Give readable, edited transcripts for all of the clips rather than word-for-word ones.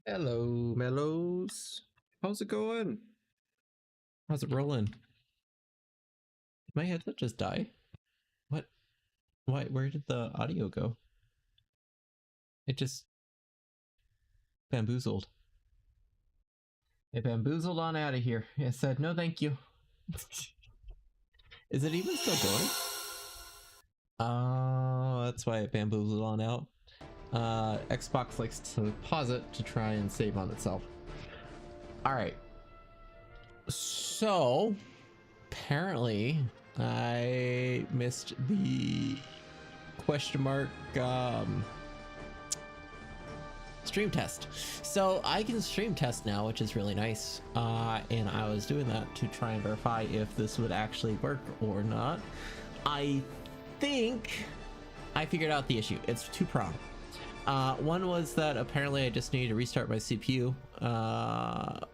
Hello, Mellows. How's it going? How's it rolling? Did my headset just die? What? Why? Where did the audio go? It just bamboozled. It bamboozled on out of here. It said, no thank you. Is it even still going? Oh, that's why it bamboozled on out. Xbox likes to pause it to try and save on itself. Alright. So, apparently, I missed the question mark stream test. So I can stream test now, which is really nice. And I was doing that to try and verify if this would actually work or not. I think I figured out the issue. It's two-pronged. One was that apparently I just needed to restart my CPU,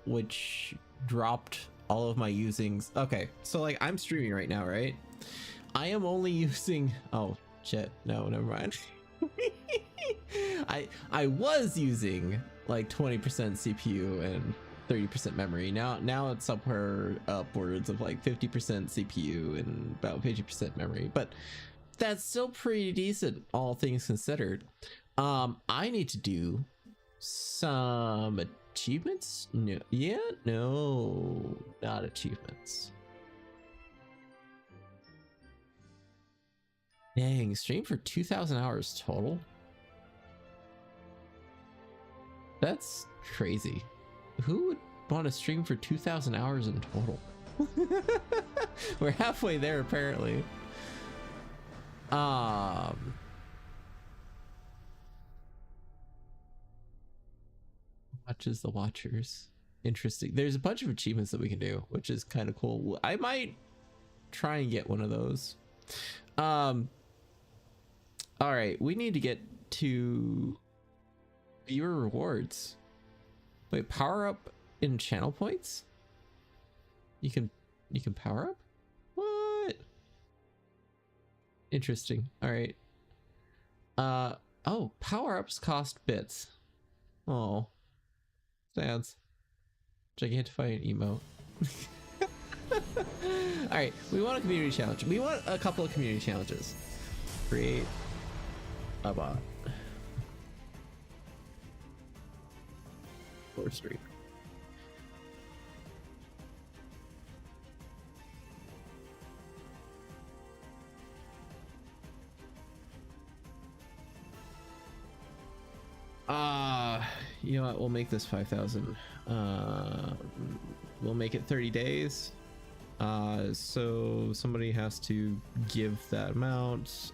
which dropped all of my usings. Okay, so like I'm streaming right now, right? I am only using, oh shit, no, never mind. I was using like 20% CPU and 30% memory. Now it's upwards of like 50% CPU and about 50% memory, but that's still pretty decent, all things considered. I need to do some achievements. No, yeah, no, not achievements. Dang, stream for 2,000 hours total. That's crazy. Who would want to stream for 2,000 hours in total? We're halfway there apparently. How much is the watchers? Interesting. There's a bunch of achievements that we can do, which is kind of cool. I might try and get one of those. All right, we need to get to viewer rewards. Wait, power up in channel points? You can power up? What? Interesting. All right. Oh, power ups cost bits. Oh, stands. Gigantify an emote. All right, we want a community challenge. We want a couple of community challenges. Create a bot for stream. You know what? We'll make this 5,000. We'll make it 30 days. So somebody has to give that amount.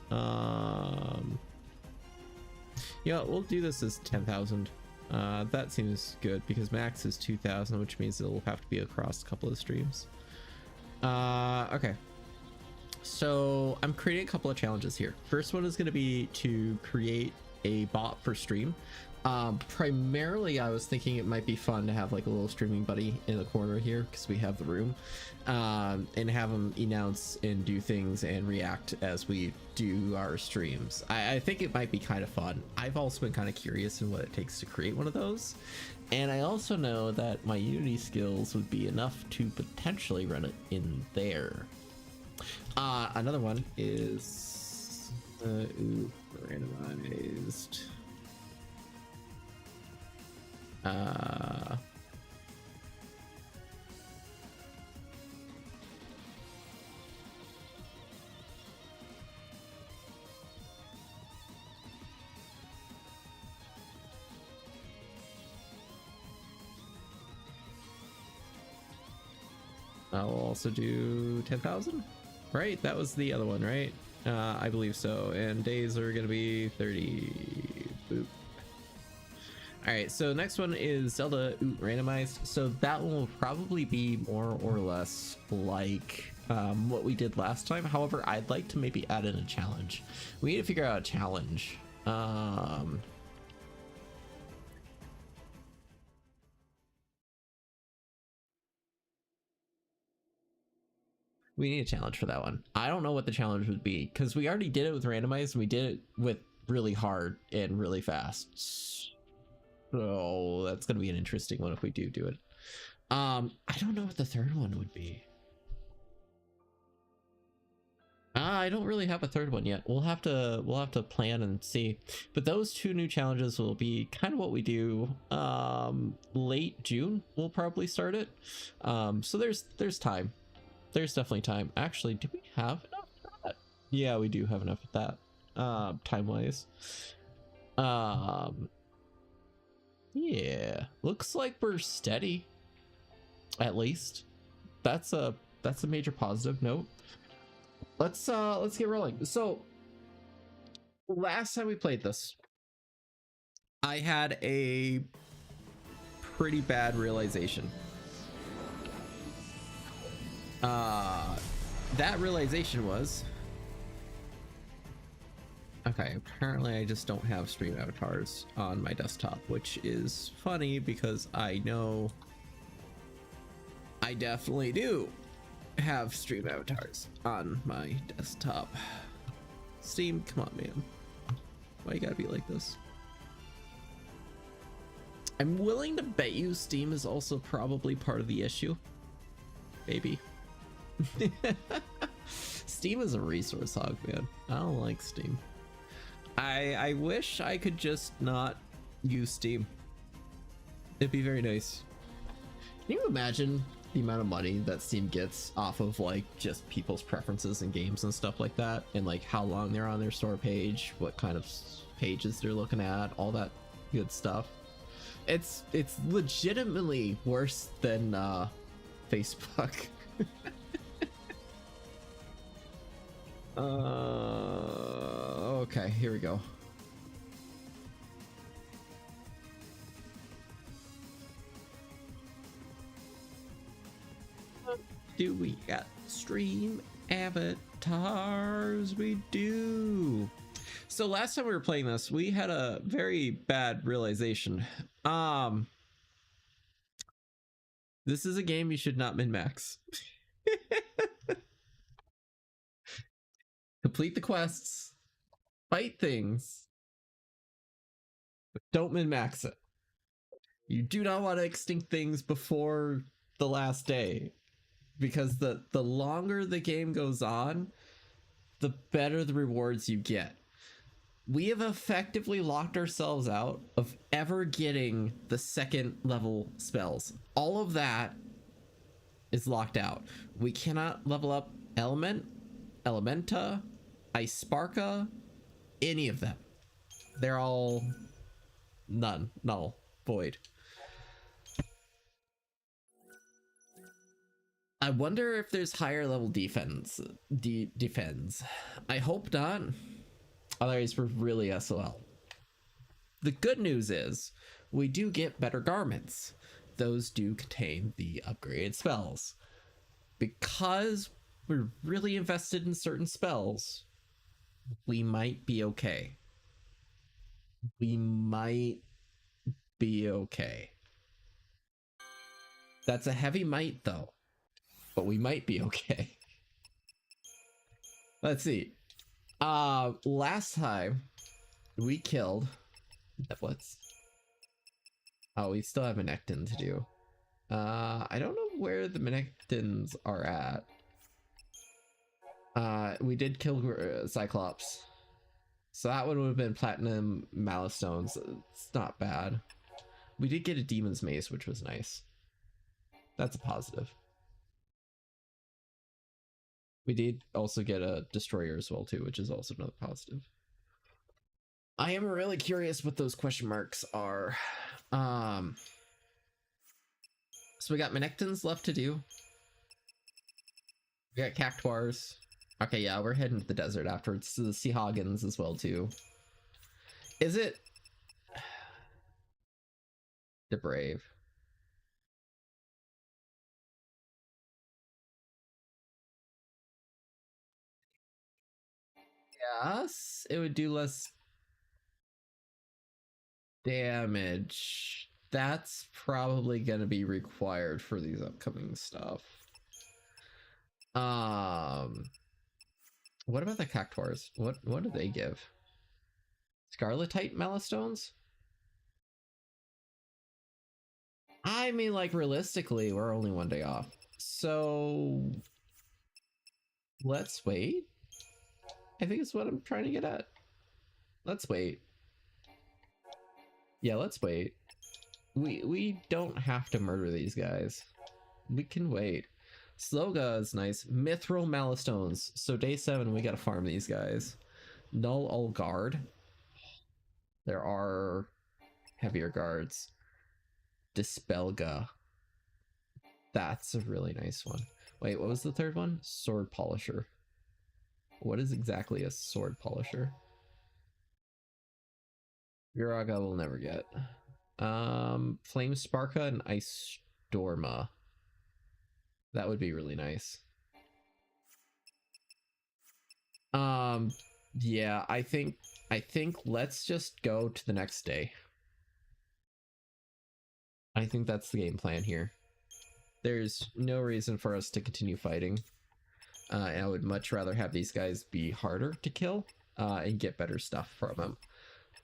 You know, we'll do this as 10,000. That seems good because max is 2,000, which means it'll have to be across a couple of streams. Okay. So I'm creating a couple of challenges here. First one is going to be to create a bot for stream. Primarily I was thinking it might be fun to have like a little streaming buddy in the corner here because we have the room, and have him announce and do things and react as we do our streams. I think it might be kind of fun. I've also been kind of curious in what it takes to create one of those, and I also know that my Unity skills would be enough to potentially run it in there. Another one is randomized. I'll also do 10,000, right? That was the other one, right? I believe so. And days are gonna be 30. Boop. All right, so next one is Zelda randomized. So that will probably be more or less like what we did last time. However, I'd like to maybe add in a challenge. We need to figure out a challenge. We need a challenge for that one. I don't know what the challenge would be because we already did it with randomized and we did it with really hard and really fast. Oh, that's gonna be an interesting one if we do it. I don't know what the third one would be. I don't really have a third one yet. We'll have to plan and see. But those two new challenges will be kind of what we do. Late June we'll probably start it. So there's time. There's definitely time. Actually, do we have enough for that? Yeah, we do have enough of that. Time wise. Yeah. Looks like we're steady. At least. That's a major positive note. Let's get rolling. So last time we played this, I had a pretty bad realization. That realization was, okay, apparently I just don't have stream avatars on my desktop, which is funny because I know I definitely do have stream avatars on my desktop. Steam, come on, man. Why you gotta be like this? I'm willing to bet you Steam is also probably part of the issue. Maybe. Steam is a resource hog, man. I don't like Steam. I wish I could just not use Steam. It'd be very nice. Can you imagine the amount of money that Steam gets off of like just people's preferences in games and stuff like that, and like how long they're on their store page, what kind of pages they're looking at, all that good stuff? It's legitimately worse than Facebook. Okay, here we go. Do we got stream avatars? We do. So last time we were playing this, we had a very bad realization. This is a game you should not min-max. Complete the quests, fight things, but don't min-max it. You do not want to extinct things before the last day, because the longer the game goes on, the better the rewards you get. We have effectively locked ourselves out of ever getting the second level spells. All of that is locked out. We cannot level up Element, Elementa, Ice Sparka, any of them. They're all none, null, void. I wonder if there's higher level defense. Defense. I hope not. Otherwise, we're really SOL. The good news is we do get better garments. Those do contain the upgraded spells. Because we're really invested in certain spells, we might be okay. We might be okay. That's a heavy might, though. But we might be okay. Let's see. Last time we killed Neblets. Oh, we still have Menectin to do. I don't know where the Menectins are at. We did kill Cyclops. So that one would have been Platinum Malistones. It's not bad. We did get a Demon's Mace, which was nice. That's a positive. We did also get a Destroyer as well too, which is also another positive. I am really curious what those question marks are. So we got Menectins left to do. We got Cactuars. Okay, yeah, we're heading to the desert afterwards. To the Seahogans as well too. Is it the Brave? Yes, it would do less damage. That's probably gonna be required for these upcoming stuff. What about the Cactuars? What do they give? Scarletite Malistones? I mean, like, realistically, we're only 1 day off. So let's wait. I think it's what I'm trying to get at. Let's wait. Yeah, let's wait. We don't have to murder these guys. We can wait. Sloga is nice. Mithril Malistones. So day 7, we gotta farm these guys. Null All Guard. There are heavier guards. Dispelga. That's a really nice one. Wait, what was the third one? Sword Polisher. What is exactly a sword polisher? Viraga will never get. Flame Sparka and Ice Storma. That would be really nice. Yeah, I think let's just go to the next day. I think that's the game plan here. There's no reason for us to continue fighting. And I would much rather have these guys be harder to kill and get better stuff from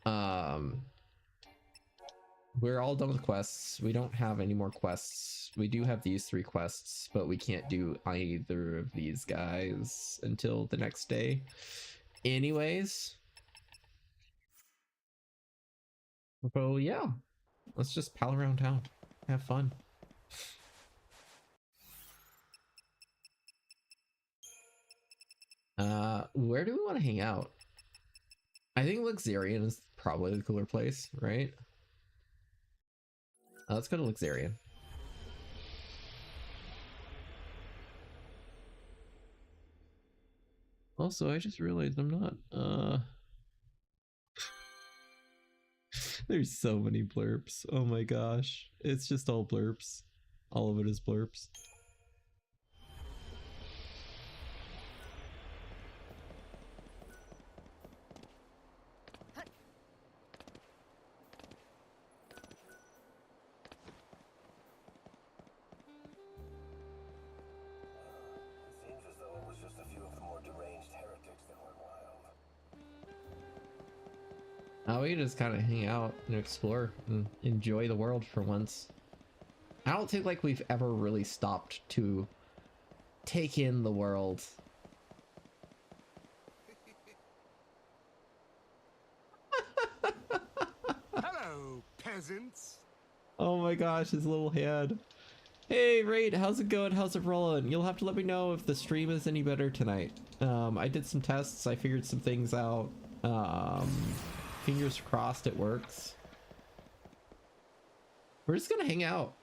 them. We're all done with quests. We don't have any more quests. We do have these 3 quests, but we can't do either of these guys until the next day. Anyways. So yeah, let's just pal around town. Have fun. Where do we want to hang out? I think Luxarian is probably the cooler place, right? Let's go to Luxarian. Also, I just realized I'm not, there's so many blurps. Oh my gosh. It's just all blurps. All of it is blurps. We can just kind of hang out and explore and enjoy the world for once. I don't think like we've ever really stopped to take in the world. Hello, peasants. Oh my gosh, his little head. Hey, Raid, how's it going? How's it rolling? You'll have to let me know if the stream is any better tonight. I did some tests. I figured some things out. Fingers crossed it works. We're just gonna hang out.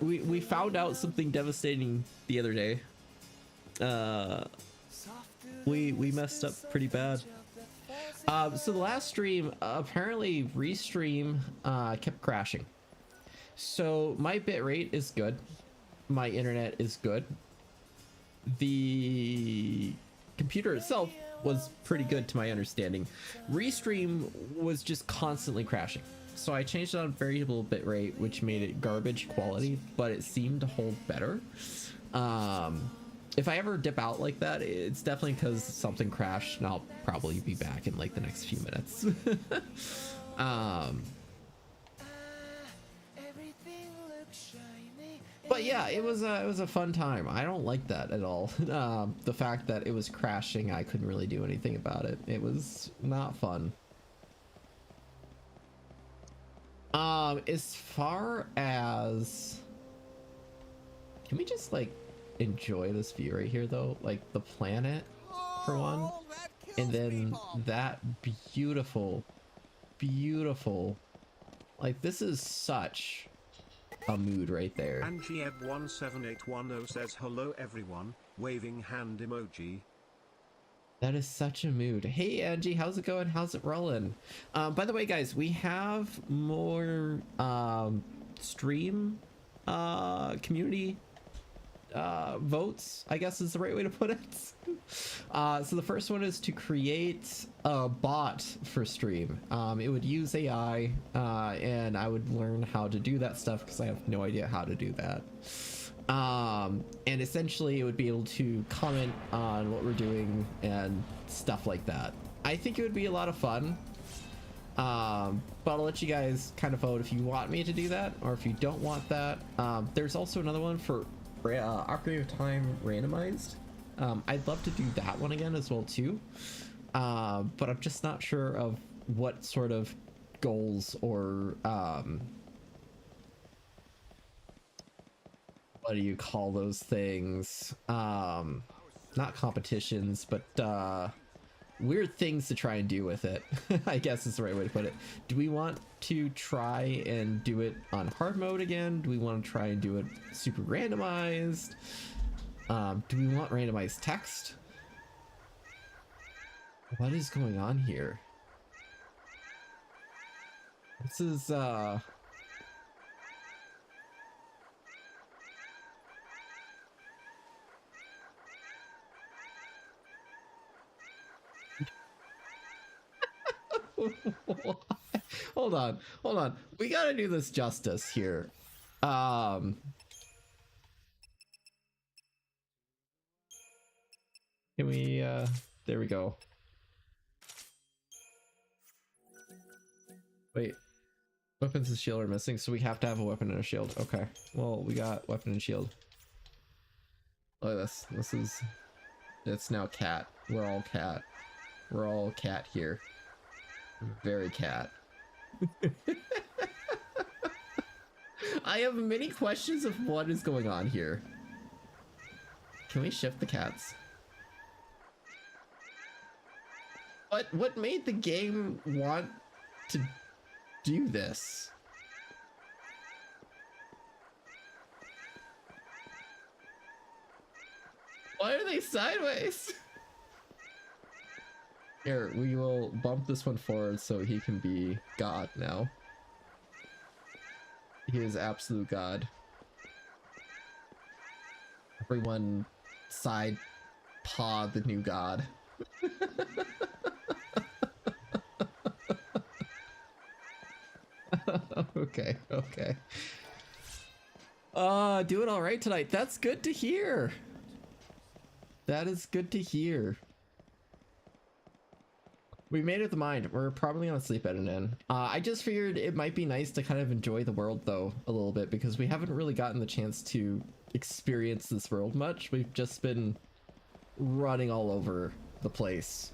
We found out something devastating the other day. We messed up pretty bad. So the last stream, apparently Restream kept crashing. So my bitrate is good. My internet is good. The computer itself was pretty good to my understanding. Restream was just constantly crashing. So I changed it on variable bitrate, which made it garbage quality, but it seemed to hold better. If I ever dip out like that, it's definitely because something crashed, and I'll probably be back in like the next few minutes. But yeah, it was a fun time. I don't like that at all. The fact that it was crashing, I couldn't really do anything about it. It was not fun. As far as, can we just like enjoy this view right here though? Like the planet for one, and then that beautiful, like this is such a mood right there. Angieb17810 says hello everyone, waving hand emoji. That is such a mood. Hey Angie, how's it going? How's it rolling? By the way, guys, we have more stream community votes, I guess is the right way to put it. So the first one is to create a bot for stream. It would use AI, and I would learn how to do that stuff because I have no idea how to do that. And essentially it would be able to comment on what we're doing and stuff like that. I think it would be a lot of fun. But I'll let you guys kind of vote if you want me to do that or if you don't want that. There's also another one for Ocarina of Time randomized. I'd love to do that one again as well too. But I'm just not sure of what sort of goals or what do you call those things? Not competitions, but weird things to try and do with it. I guess is the right way to put it. Do we want to try and do it on hard mode again? Do we want to try and do it super randomized? Do we want randomized text? What is going on here? This is hold on, we gotta do this justice here. Can we there we go. Wait, weapons and shield are missing, so we have to have a weapon and a shield. Okay, well, we got weapon and shield. Look at this. This is, it's now cat. We're all cat. We're all cat here. Very cat. I have many questions of what is going on here. Can we shift the cats? What made the game want to do this? Why are they sideways? Here, we will bump this one forward so he can be God now. He is absolute God. Everyone side paw the new God. Okay, okay. Doing all right tonight. That's good to hear. That is good to hear. We made up the mind. We're probably gonna sleep at an end. I just figured it might be nice to kind of enjoy the world though a little bit, because we haven't really gotten the chance to experience this world much. We've just been running all over the place.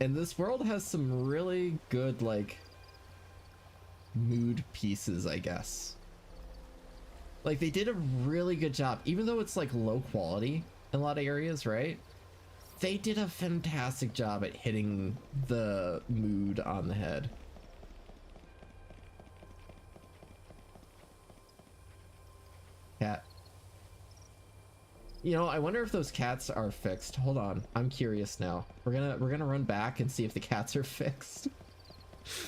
And this world has some really good, like, mood pieces, I guess. Like, they did a really good job, even though it's like low quality in a lot of areas, right? They did a fantastic job at hitting the mood on the head. Cat. You know, I wonder if those cats are fixed. Hold on, I'm curious now. We're gonna run back and see if the cats are fixed.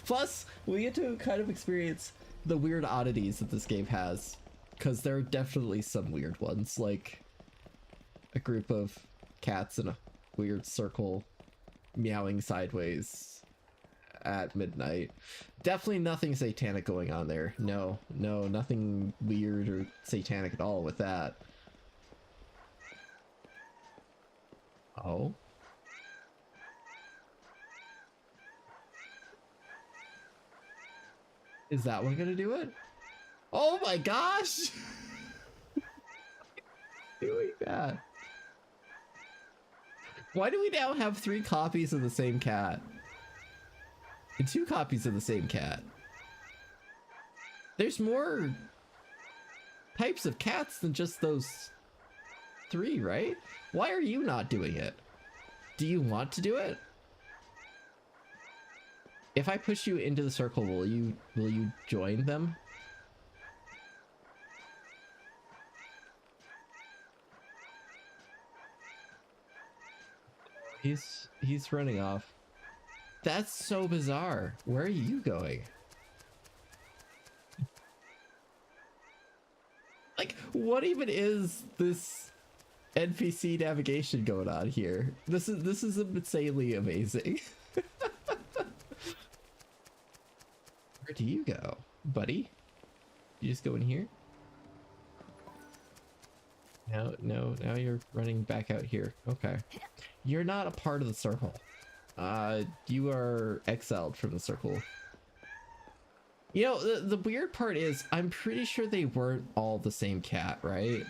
Plus, we get to kind of experience the weird oddities that this game has, because there are definitely some weird ones, like a group of cats in a weird circle meowing sideways at midnight. Definitely nothing satanic going on there. No, nothing weird or satanic at all with that. Oh. Is that one gonna do it? Oh my gosh! Doing that. Why do we now have 3 copies of the same cat? And 2 copies of the same cat? There's more types of cats than just those 3, right? Why are you not doing it? Do you want to do it? If I push you into the circle, will you join them? He's running off. That's so bizarre. Where are you going? Like, what even is this NPC navigation going on here? This is insanely amazing. Where do you go, buddy? You just go in here? Now you're running back out here. Okay. You're not a part of the circle. You are exiled from the circle. You know, the weird part is I'm pretty sure they weren't all the same cat, right?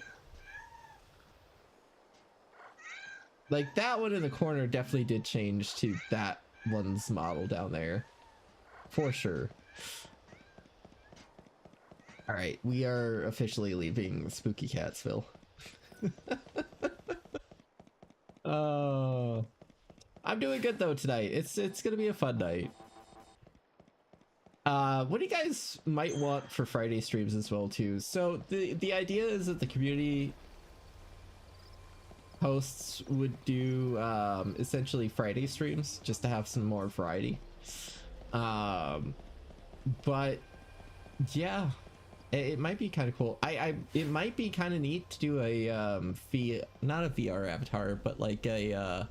Like that one in the corner definitely did change to that one's model down there. For sure. All right, we are officially leaving Spooky Catsville. Oh, I'm doing good though tonight. It's gonna be a fun night. What do you guys might want for Friday streams as well too? So the idea is that the community hosts would do essentially Friday streams just to have some more variety. But yeah, it might be kind of cool. It might be kind of neat to do a not a VR avatar, but like a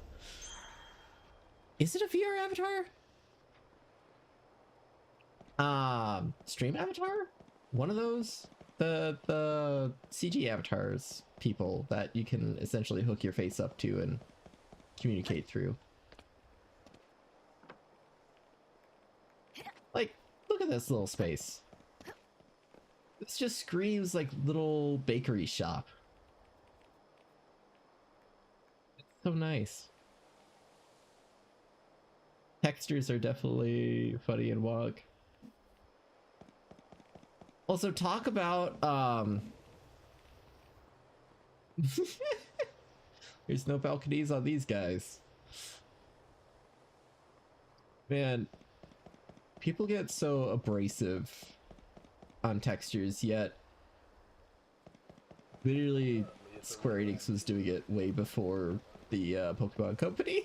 is it a VR avatar? Stream avatar? One of those? The CG avatars people that you can essentially hook your face up to and communicate through. Like, look at this little space. This just screams like little bakery shop. It's so nice. Textures are definitely funny and wog. Also, talk about there's no balconies on these guys. Man, people get so abrasive on textures, yet literally Square Enix was doing it way before the Pokemon Company.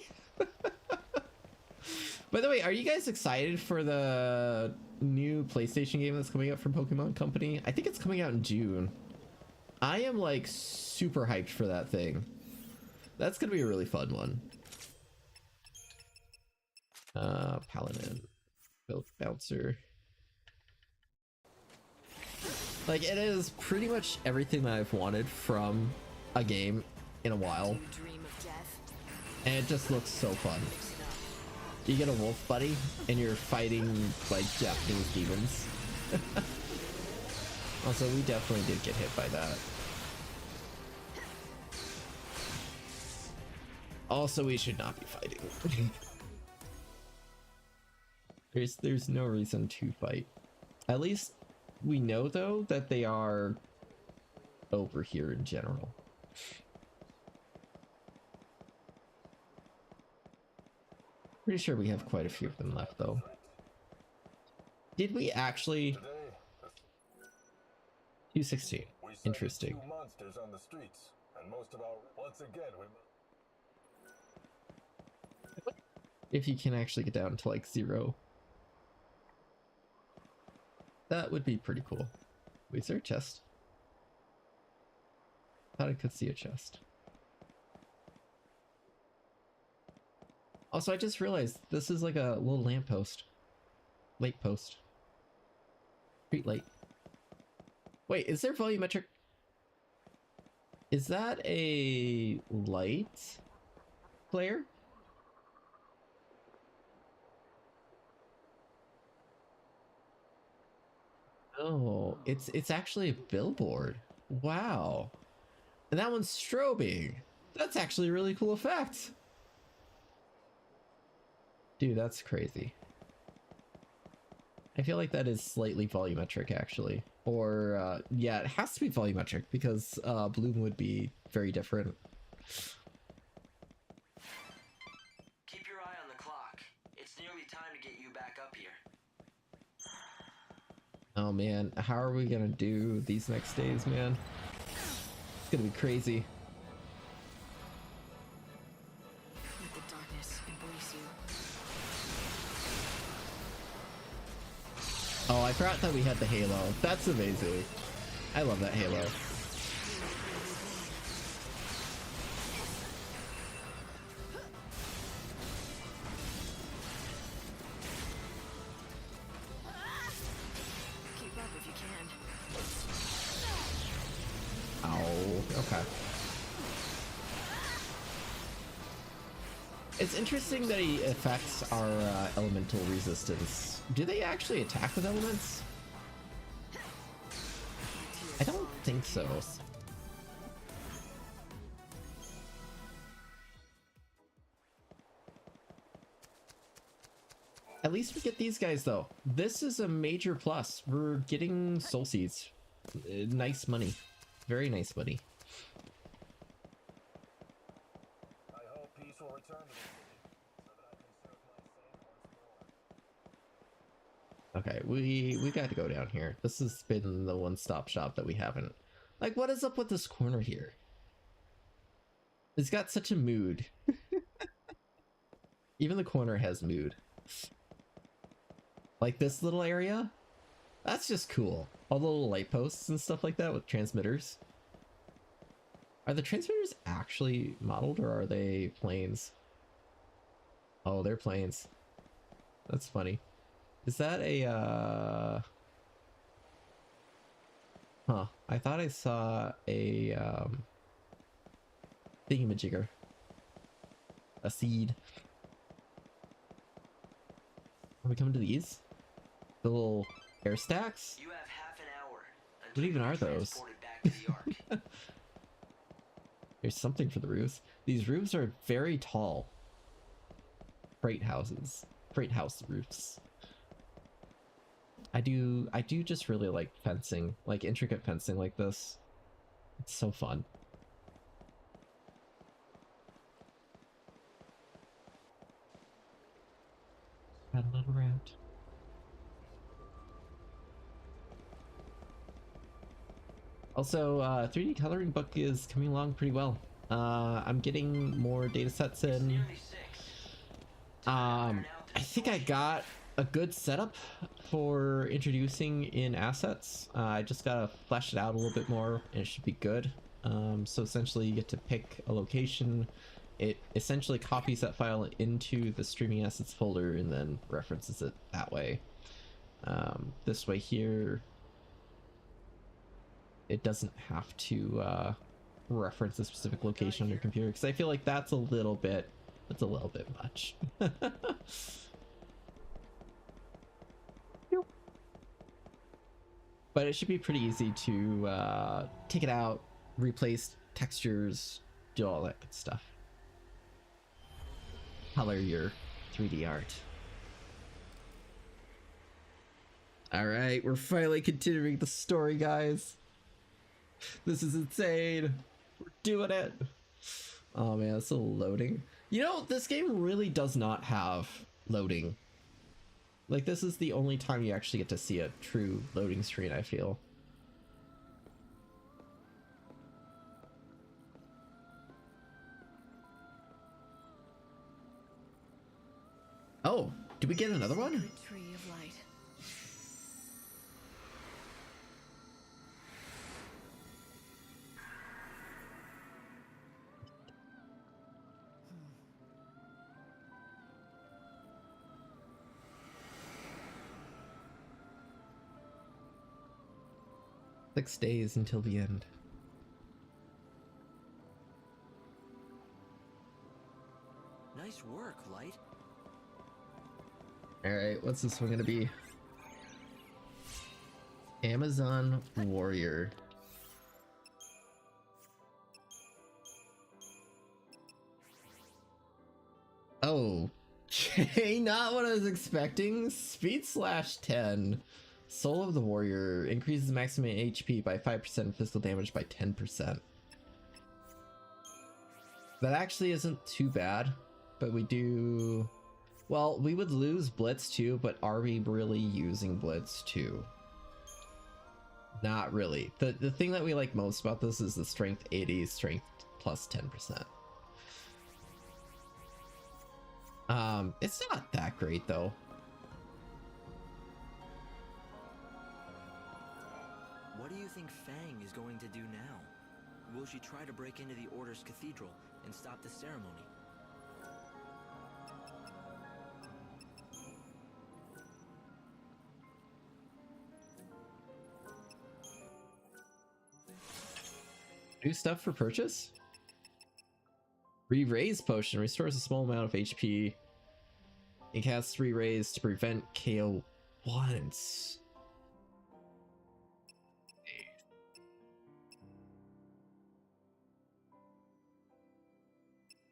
By the way, are you guys excited for the new PlayStation game that's coming out from Pokemon Company? I think it's coming out in June. I am like super hyped for that thing. That's gonna be a really fun one. Paladin, Milk Bouncer. Like, it is pretty much everything that I've wanted from a game in a while. And it just looks so fun. You get a wolf buddy and you're fighting like Japanese demons. Also, we definitely did get hit by that. Also, we should not be fighting. There's no reason to fight. At least we know though that they are over here in general. Pretty sure we have quite a few of them left though. Did we actually? 216. Interesting. Monsters on the streets, and most of our once again If you can actually get down to like 0. That would be pretty cool. Wait, is there a chest? Thought I could see a chest. Also, I just realized this is like a little lamppost. Light post. Street light. Wait, is there volumetric? Is that a light player? Oh, it's actually a billboard. Wow. And that one's strobing. That's actually a really cool effect. Dude, that's crazy. I feel like that is slightly volumetric actually. Or yeah, it has to be volumetric because bloom would be very different. Keep your eye on the clock. It's nearly time to get you back up here. Oh man, how are we gonna do these next days, man? It's gonna be crazy. Let the darkness embrace you. Oh, I forgot that we had the halo. That's amazing. I love that halo. Keep up if you can. Ow. Okay. It's interesting that he affects our elemental resistance. Do they actually attack with elements? I don't think so. At least we get these guys though. This is a major plus. We're getting soul seeds. Nice money. Very nice money. I hope peace will return to the city, so that I can serve my faith once more. Okay, we got to go down here. This has been the one-stop shop that we haven't. Like, what is up with this corner here? It's got such a mood. Even the corner has mood. Like this little area? That's just cool. All the little light posts and stuff like that with transmitters. Are the transmitters actually modeled or are they planes? Oh, they're planes. That's funny. Is that a Huh. I thought I saw a thingamajigger. A seed. Are we coming to these? The little air stacks? You have half an hour. What even are those? Transported back to the Ark. There's something for the roofs. These roofs are very tall. Freight houses. Freight house roofs. I do just really like fencing, like intricate fencing like this. It's so fun. Got a little round. Also, 3D coloring book is coming along pretty well. I'm getting more data sets in. Nearly 6. I think I got a good setup for introducing in assets. I just gotta flesh it out a little bit more and it should be good. So essentially you get to pick a location. It essentially copies that file into the streaming assets folder and then references it that way. This way here, it doesn't have to reference a specific location on your computer because I feel like that's a little bit much. But it should be pretty easy to take it out, replace textures, do all that good stuff. Color your 3D art. All right, we're finally continuing the story, guys. This is insane. We're doing it. Oh man, it's still loading. You know, this game really does not have loading. Like, this is the only time you actually get to see a true loading screen, I feel. Oh, did we get another one? Sacred tree of light. Six days until the end. Nice work, Light. Alright, what's this one gonna be? Amazon Warrior. Oh, okay, not what I was expecting. Speed /10. Soul of the Warrior increases maximum HP by 5%, physical damage by 10%. That actually isn't too bad, but we do... Well, we would lose Blitz too, but are we really using Blitz too? Not really. The thing that we like most about this is the strength 80, strength plus 10%. It's not that great though. What do you think Fang is going to do now? Will she try to break into the Order's cathedral and stop the ceremony? New stuff for purchase? Re-raise potion restores a small amount of HP. It casts 3 rays to prevent KO once.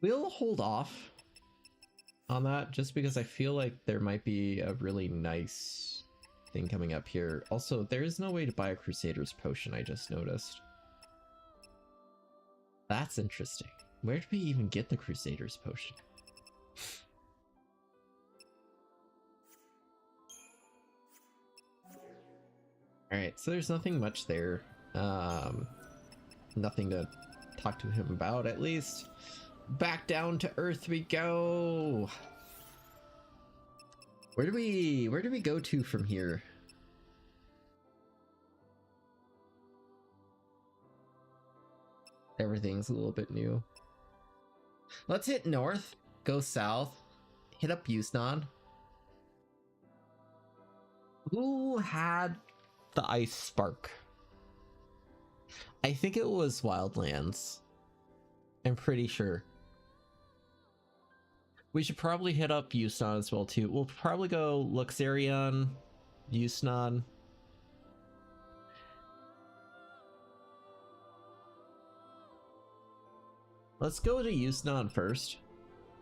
We'll hold off on that just because I feel like there might be a really nice thing coming up here. Also, there is no way to buy a Crusader's potion, I just noticed. That's interesting. Where do we even get the Crusader's potion? Alright, so there's nothing much there. Nothing to talk to him about, at least. Back down to Earth we go! Where do we go to from here? Everything's a little bit new. Let's hit north, go south, hit up Yusnan. Who had the ice spark? I think it was Wildlands. I'm pretty sure. We should probably hit up Yusnan as well too. We'll probably go Luxarion, Yusnan. Let's go to Yusnan first,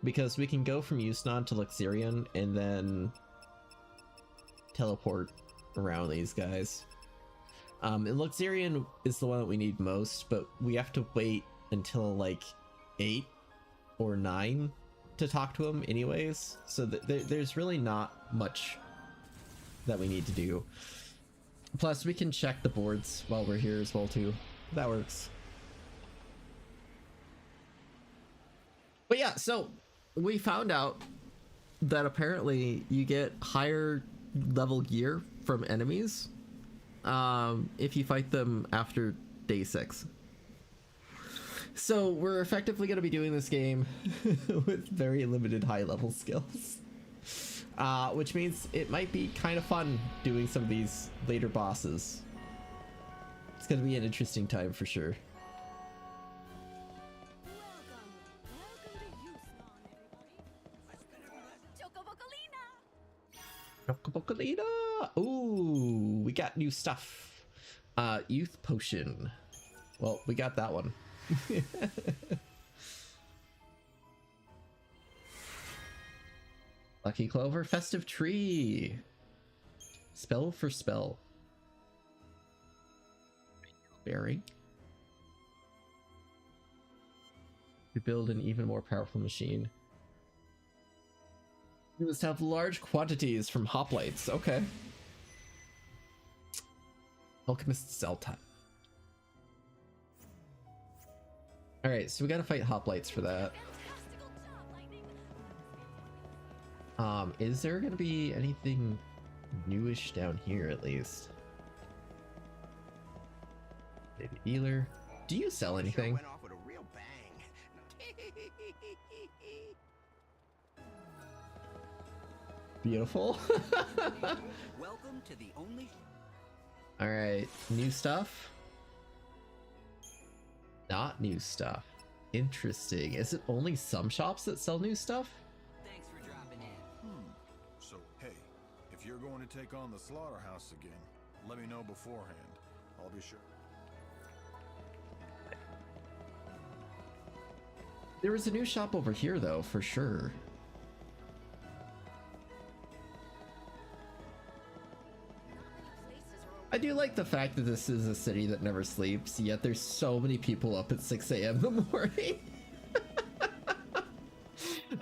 because we can go from Yusnan to Luxarion and then teleport around these guys. And Luxarion is the one that we need most, but we have to wait until like 8 or 9 to talk to him anyways, so there's really not much that we need to do. Plus we can check the boards while we're here as well too. That works. But yeah, so we found out that apparently you get higher level gear from enemies if you fight them after day 6. So we're effectively going to be doing this game with very limited high level skills, which means it might be kind of fun doing some of these later bosses. It's going to be an interesting time for sure. Chocobocolina! Ooh, we got new stuff. Youth potion. Well, we got that one. Lucky Clover, Festive Tree. Spell for spell. Bearing. To build an even more powerful machine. You must have large quantities from hoplites. Okay. Alchemist Cell Time. Alright, so we gotta fight hoplites for that. Is there gonna be anything newish down here at least? Baby dealer. Do you sell anything? Went off with a real bang. Beautiful. Welcome to the only. Alright, new stuff? Not new stuff. Interesting. Is it only some shops that sell new stuff? Thanks for dropping in. So, hey, if you're going to take on the slaughterhouse again, let me know beforehand. I'll be sure. There was a new shop over here though, for sure. I do like the fact that this is a city that never sleeps, yet there's so many people up at 6 a.m. in the morning.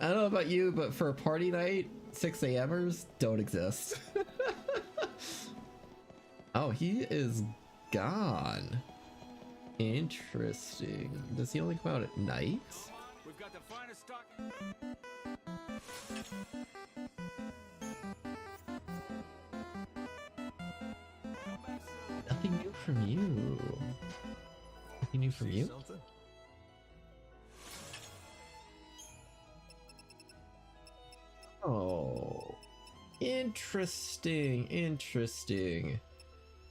I don't know about you, but for a party night, 6 a.m.ers don't exist. Oh, he is gone. Interesting. Does he only come out at night? We've got the finest stock. Nothing new from you. Nothing new from you? Something? Oh, interesting, interesting.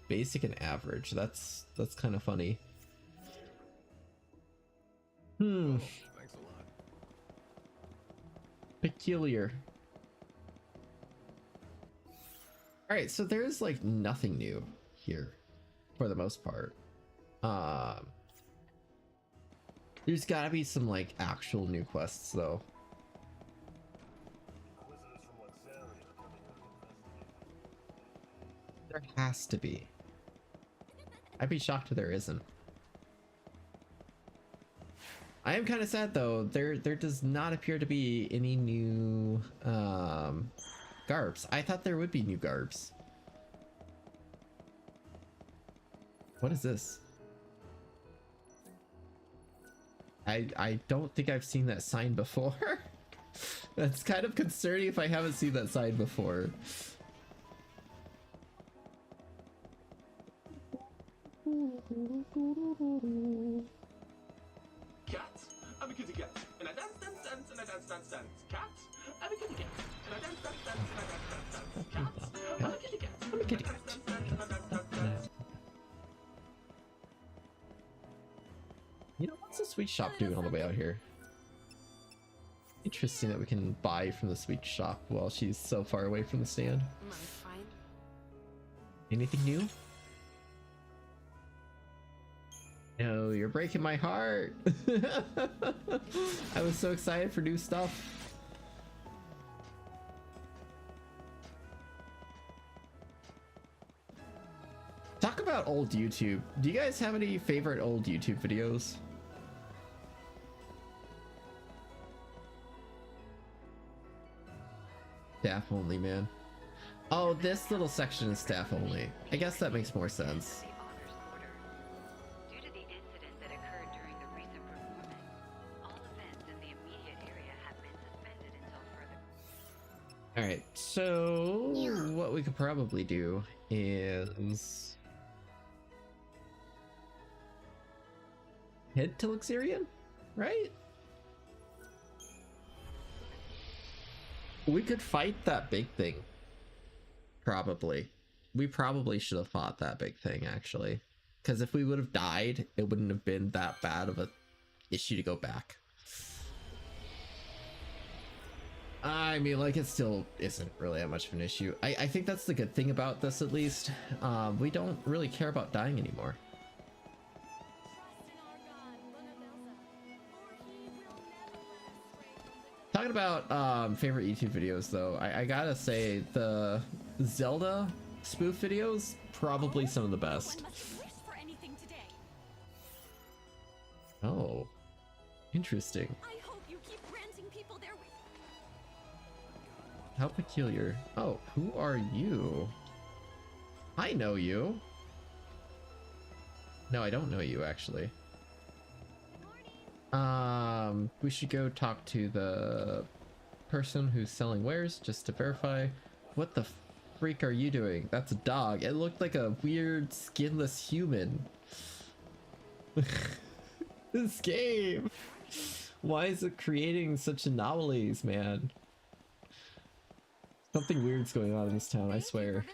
Basic and average. That's kind of funny. Thanks a lot. Peculiar. All right, so there's like nothing new here for the most part. There's gotta be some like actual new quests though. There has to be. I'd be shocked if there isn't. I am kind of sad though. There does not appear to be any new garbs. I thought there would be new garbs. What is this? I don't think I've seen that sign before. That's kind of concerning if I haven't seen that sign before. Cats, I'm a kitty cat, and I dance, dance, dance, and I dance, dance, dance. Cats, I'm a kitty cat, and I dance, dance, dance, and I dance, dance, dance. Cats, I'm a kitty cat, I'm a kitty cat. You know, what's the sweet shop doing on the way out here? Interesting that we can buy from the sweet shop while she's so far away from the stand. I'm fine. Anything new? No, you're breaking my heart. I was so excited for new stuff. Talk about old YouTube. Do you guys have any favorite old YouTube videos? Staff only, man. Oh, this little section is staff only. I guess that makes more sense. Due to the incident that occurred during the recent performance, all events in the immediate area have been suspended until further. Alright, so what we could probably do is head to Luxurian, right? We could fight that big thing. Probably. We probably should have fought that big thing, actually. Because if we would have died, it wouldn't have been that bad of a issue to go back. I mean, like, it still isn't really that much of an issue. I think that's the good thing about this, at least. We don't really care about dying anymore. Talking about favorite YouTube videos, though, I gotta say the Zelda spoof videos, probably some of the best. Oh, interesting. I hope you keep granting people their wish. How peculiar. Oh, who are you? I know you. No, I don't know you, actually. We should go talk to the person who's selling wares just to verify. What the freak are you doing? That's a dog. It looked like a weird skinless human. This game. Why is it creating such anomalies, man? Something weird's going on in this town, I swear.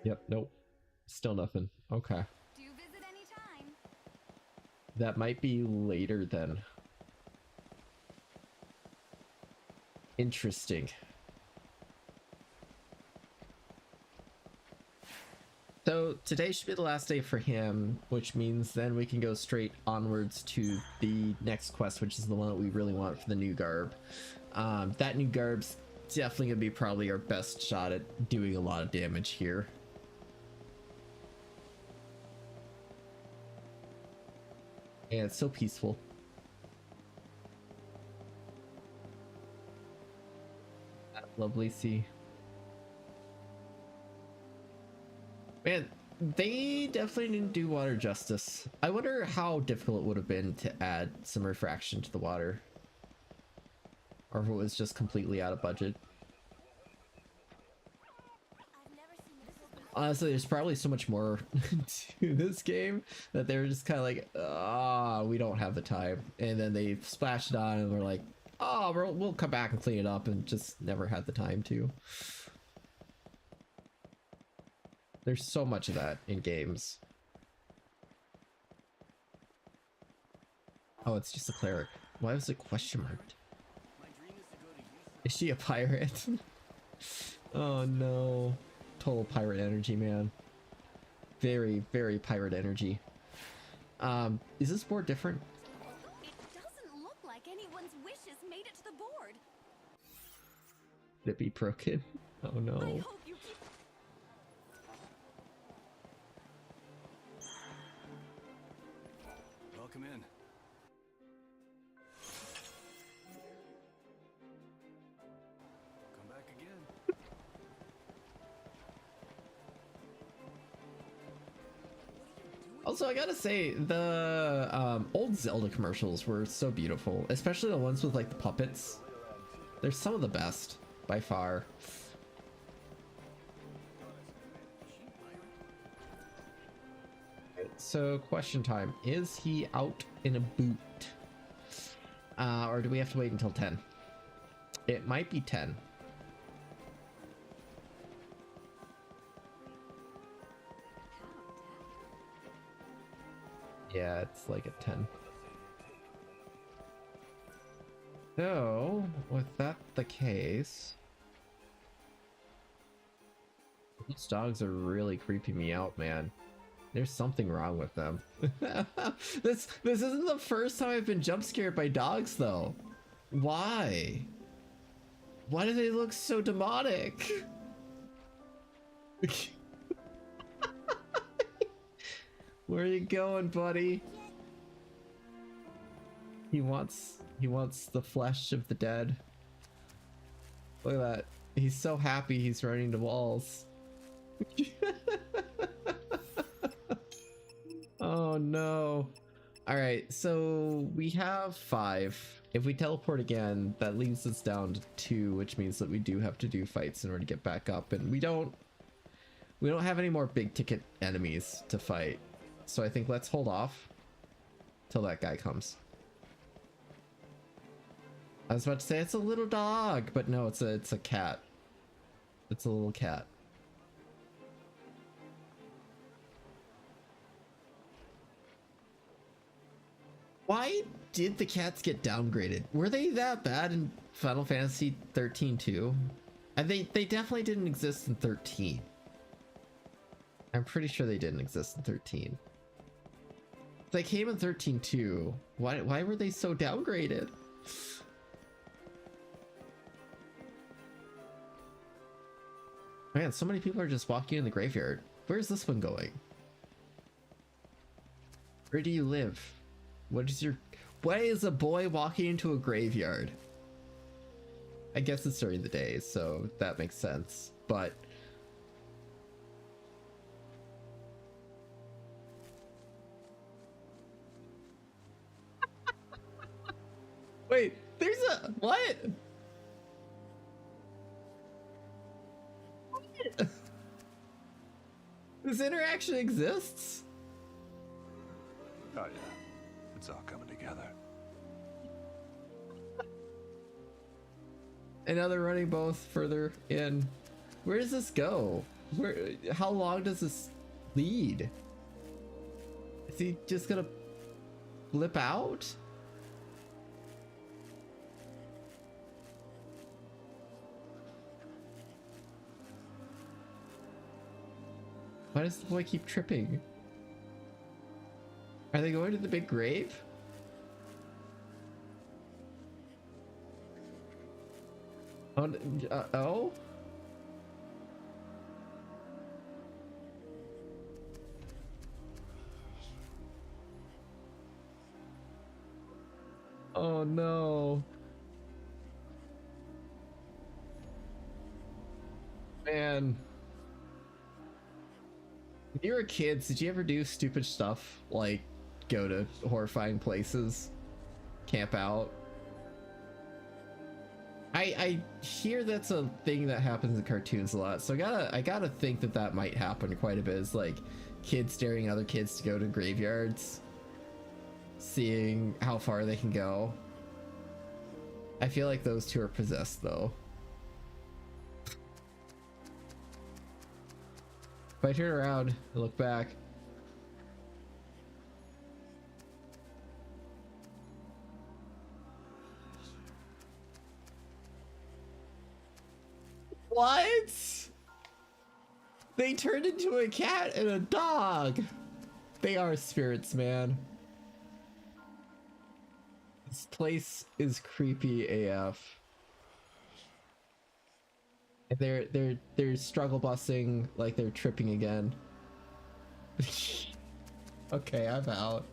Yep, nope. Still nothing. Okay. Do visit anytime. That might be later then. Interesting. So today should be the last day for him, which means then we can go straight onwards to the next quest, which is the one that we really want for the new garb. That new garb's definitely gonna be probably our best shot at doing a lot of damage here. And it's so peaceful. That lovely sea. Man, they definitely didn't do water justice. I wonder how difficult it would have been to add some refraction to the water. Or if it was just completely out of budget. Honestly, there's probably so much more to this game that they were just kind of like, ah, we don't have the time. And then they splashed it on and we're like, oh, we'll come back and clean it up, and just never had the time to. There's so much of that in games. Oh, it's just a cleric. Why was it question marked? Is she a pirate? Oh no. Total pirate energy, man. Very, very pirate energy. Is this board different? It doesn't look like anyone's wishes made it to the board. Could it be broken? Oh no. I hope you keep. Welcome in. Come back again. Also, I gotta say, the old Zelda commercials were so beautiful, especially the ones with like the puppets. They're some of the best by far. So, question time: is he out in a boot, or do we have to wait until 10? It might be 10. Yeah, it's like at 10. So, with that the case, these dogs are really creeping me out, man. There's something wrong with them. This isn't the first time I've been jump scared by dogs, though. Why? Why do they look so demonic? Where are you going, buddy? He wants the flesh of the dead. Look at that. He's so happy he's running to walls. Oh no. Alright, so we have 5. If we teleport again, that leaves us down to 2, which means that we do have to do fights in order to get back up, and we don't have any more big ticket enemies to fight. So I think let's hold off till that guy comes. I was about to say it's a little dog, but no, it's a cat. It's a little cat. Why did the cats get downgraded? Were they that bad in Final Fantasy 13 too? And they definitely didn't exist in 13. I'm pretty sure they didn't exist in 13. They came in 13 too. Why were they so downgraded? Man, so many people are just walking in the graveyard. Where's this one going? Where do you live? Why is a boy walking into a graveyard? I guess it's during the day, so that makes sense, but wait, there's a what? This interaction exists? Oh yeah, it's all coming together. And now they're running both further in. Where does this go? How long does this lead? Is he just gonna blip out? Why does the boy keep tripping? Are they going to the big grave? Oh, oh? Oh no. Man. When you were kids, did you ever do stupid stuff like go to horrifying places, camp out? I hear that's a thing that happens in cartoons a lot, so I gotta think that might happen quite a bit. Is like kids daring other kids to go to graveyards, seeing how far they can go. I feel like those two are possessed though. If I turn around and look back, What? They turned into a cat and a dog. They are spirits, man. This place is creepy AF. They're struggle busing like they're tripping again. Okay, I'm out.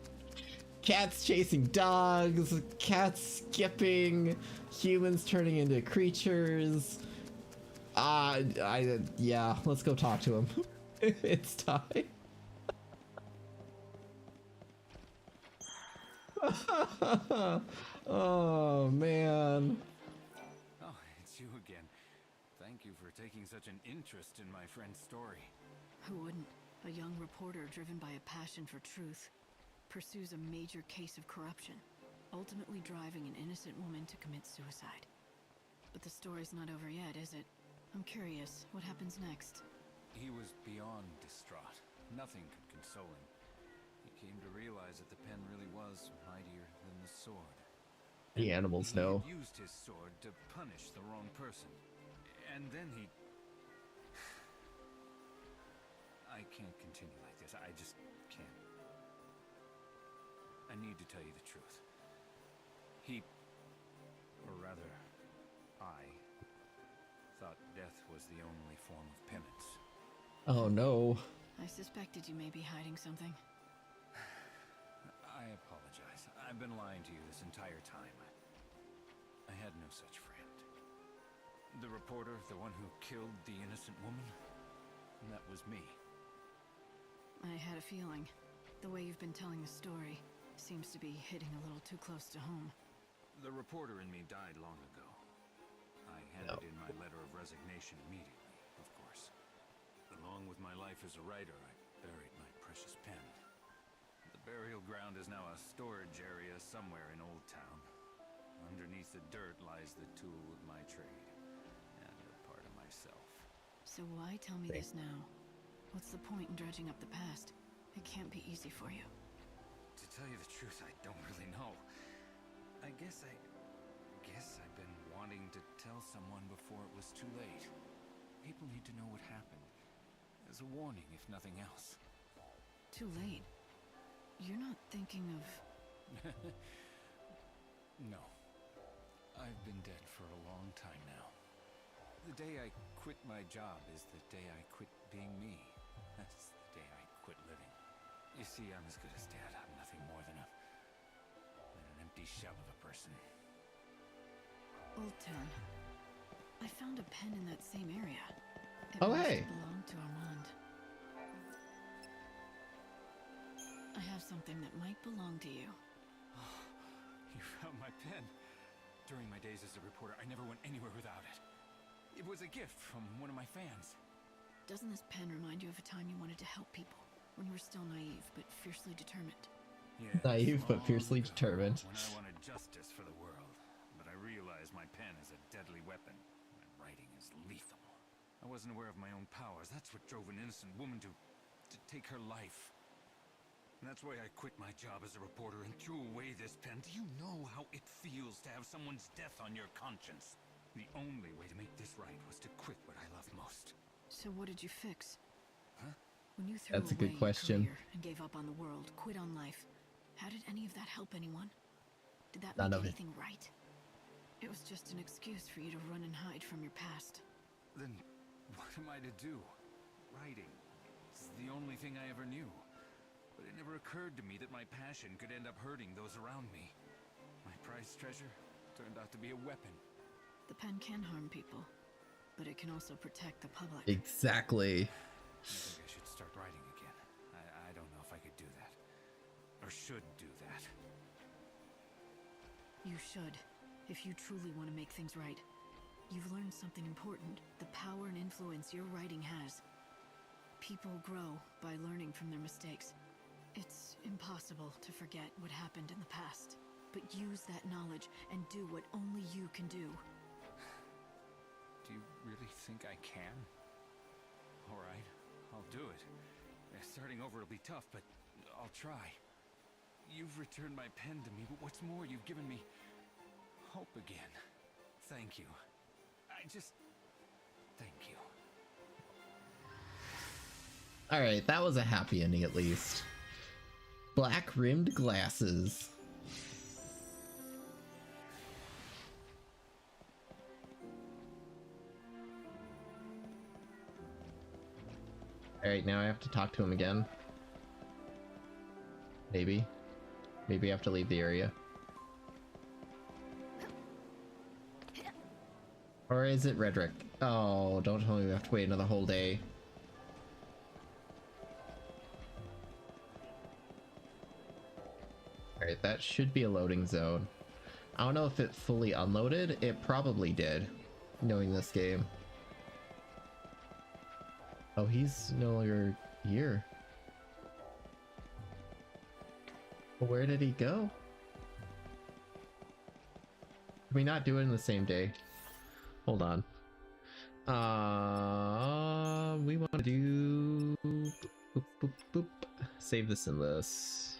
Cats chasing dogs, cats skipping, humans turning into creatures. Yeah, let's go talk to him. It's time. Oh man. Oh, it's you again. Thank you for taking such an interest in my friend's story. Who wouldn't? A young reporter driven by a passion for truth pursues a major case of corruption, ultimately driving an innocent woman to commit suicide. But the story's not over yet, is it? I'm curious, what happens next? He was beyond distraught. Nothing could console him. He came to realize that the pen really was mightier than the sword. The animals know. He used his sword to punish the wrong person. And then he... I can't continue like this. I just can't. I need to tell you the truth. He... or rather, I... thought death was the only form of penance. Oh no. I suspected you may be hiding something. I apologize. I've been lying to you this entire time. I had no such friend. The reporter, the one who killed the innocent woman, that was me. I had a feeling. The way you've been telling the story seems to be hitting a little too close to home. The reporter in me died long ago. I handed in my letter of resignation immediately, of course. Along with my life as a writer, I buried my precious pen. The burial ground is now a storage area somewhere in Old Town. Underneath the dirt lies the tool of my trade, and a part of myself. So why tell me this now? What's the point in dredging up the past? It can't be easy for you. To tell you the truth, I don't really know. I guess I've been wanting to tell someone before it was too late. People need to know what happened. As a warning, if nothing else. Too late? You're not thinking of... No. I've been dead for a long time now. The day I quit my job is the day I quit being me. That's the day I quit living. You see, I'm as good as dead. I'm nothing more than an empty shell of a person. Old Town. I found a pen in that same area. It Oh, must hey. have belonged to Armand. I have something that might belong to you. You found my pen. During my days as a reporter, I never went anywhere without it. It was a gift from one of my fans. Doesn't this pen remind you of a time you wanted to help people, when you were still naive but fiercely determined? Yes, Naive but fiercely long ago, determined. When I wanted justice for the world, but I realized my pen is a deadly weapon. My writing is lethal. I wasn't aware of my own powers. That's what drove an innocent woman to take her life. And that's why I quit my job as a reporter and threw away this pen. Do you know how it feels to have someone's death on your conscience? The only way to make this right was to quit what I love most. So what did you fix? Huh? When you threw That's a away good question. your career and gave up on the world, quit on life, how did any of that help anyone? Did that None make of it. anything right? It was just an excuse for you to run and hide from your past. Then what am I to do? Writing. It's the only thing I ever knew. But it never occurred to me that my passion could end up hurting those around me. My prized treasure turned out to be a weapon. The pen can harm people, but it can also protect the public. Exactly. I think I should start writing again. I don't know if I could do that. Or should do that. You should, if you truly want to make things right. You've learned something important, the power and influence your writing has. People grow by learning from their mistakes. It's impossible to forget what happened in the past, but use that knowledge and do what only you can do. Do you really think I can? Alright, I'll do it. Starting over will be tough, but I'll try. You've returned my pen to me, but what's more, you've given me hope again. Thank you. Thank you. All right, that was a happy ending at least. Black rimmed glasses. All right, now I have to talk to him again. Maybe. Maybe I have to leave the area. Or is it Redrick? Oh, don't tell me we have to wait another whole day. Alright, that should be a loading zone. I don't know if it fully unloaded. It probably did, knowing this game. Oh, he's no longer here. Where did he go? Can we not do it in the same day? Hold on. We want to do boop, boop, boop, boop. Save this in this.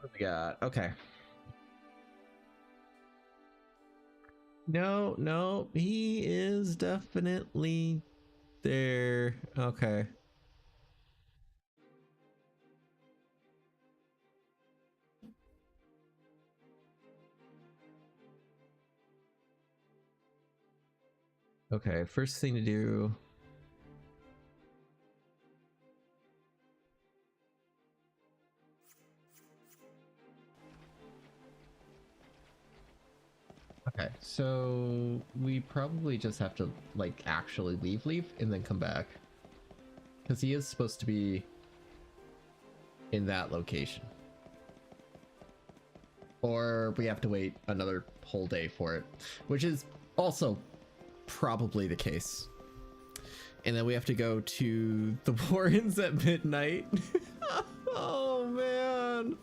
What do we got? Okay. No, no, he is definitely there. Okay. Okay, first thing to do. Okay, so we probably just have to like actually leave and then come back. Because he is supposed to be in that location. Or we have to wait another whole day for it, which is also probably the case. And then we have to go to the Warrens at midnight. Oh man.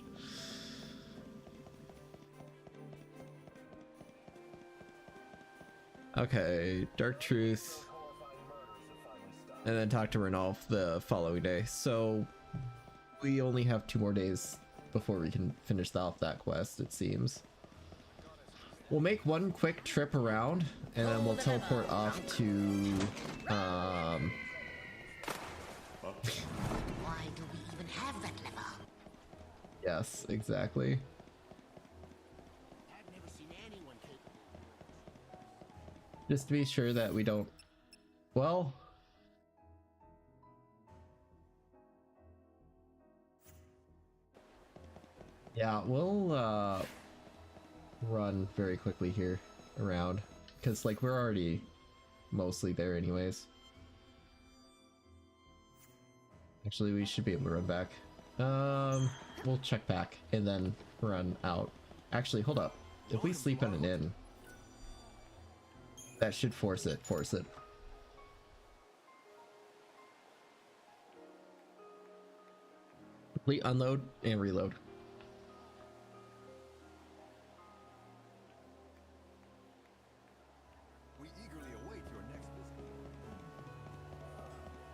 Okay, Dark Truth. And then talk to Renolf the following day. So we only have 2 more days before we can finish off that quest, it seems. We'll make one quick trip around and then we'll teleport off to Why do we even have that lever? yes, exactly. I've never seen anyone capable. Just to be sure that we don't, well, yeah, we'll run very quickly here around because like we're already mostly there anyways. Actually, we should be able to run back. We'll check back and then run out. Actually, hold up. If we sleep in an inn, that should force it. Complete unload and reload. We eagerly await your next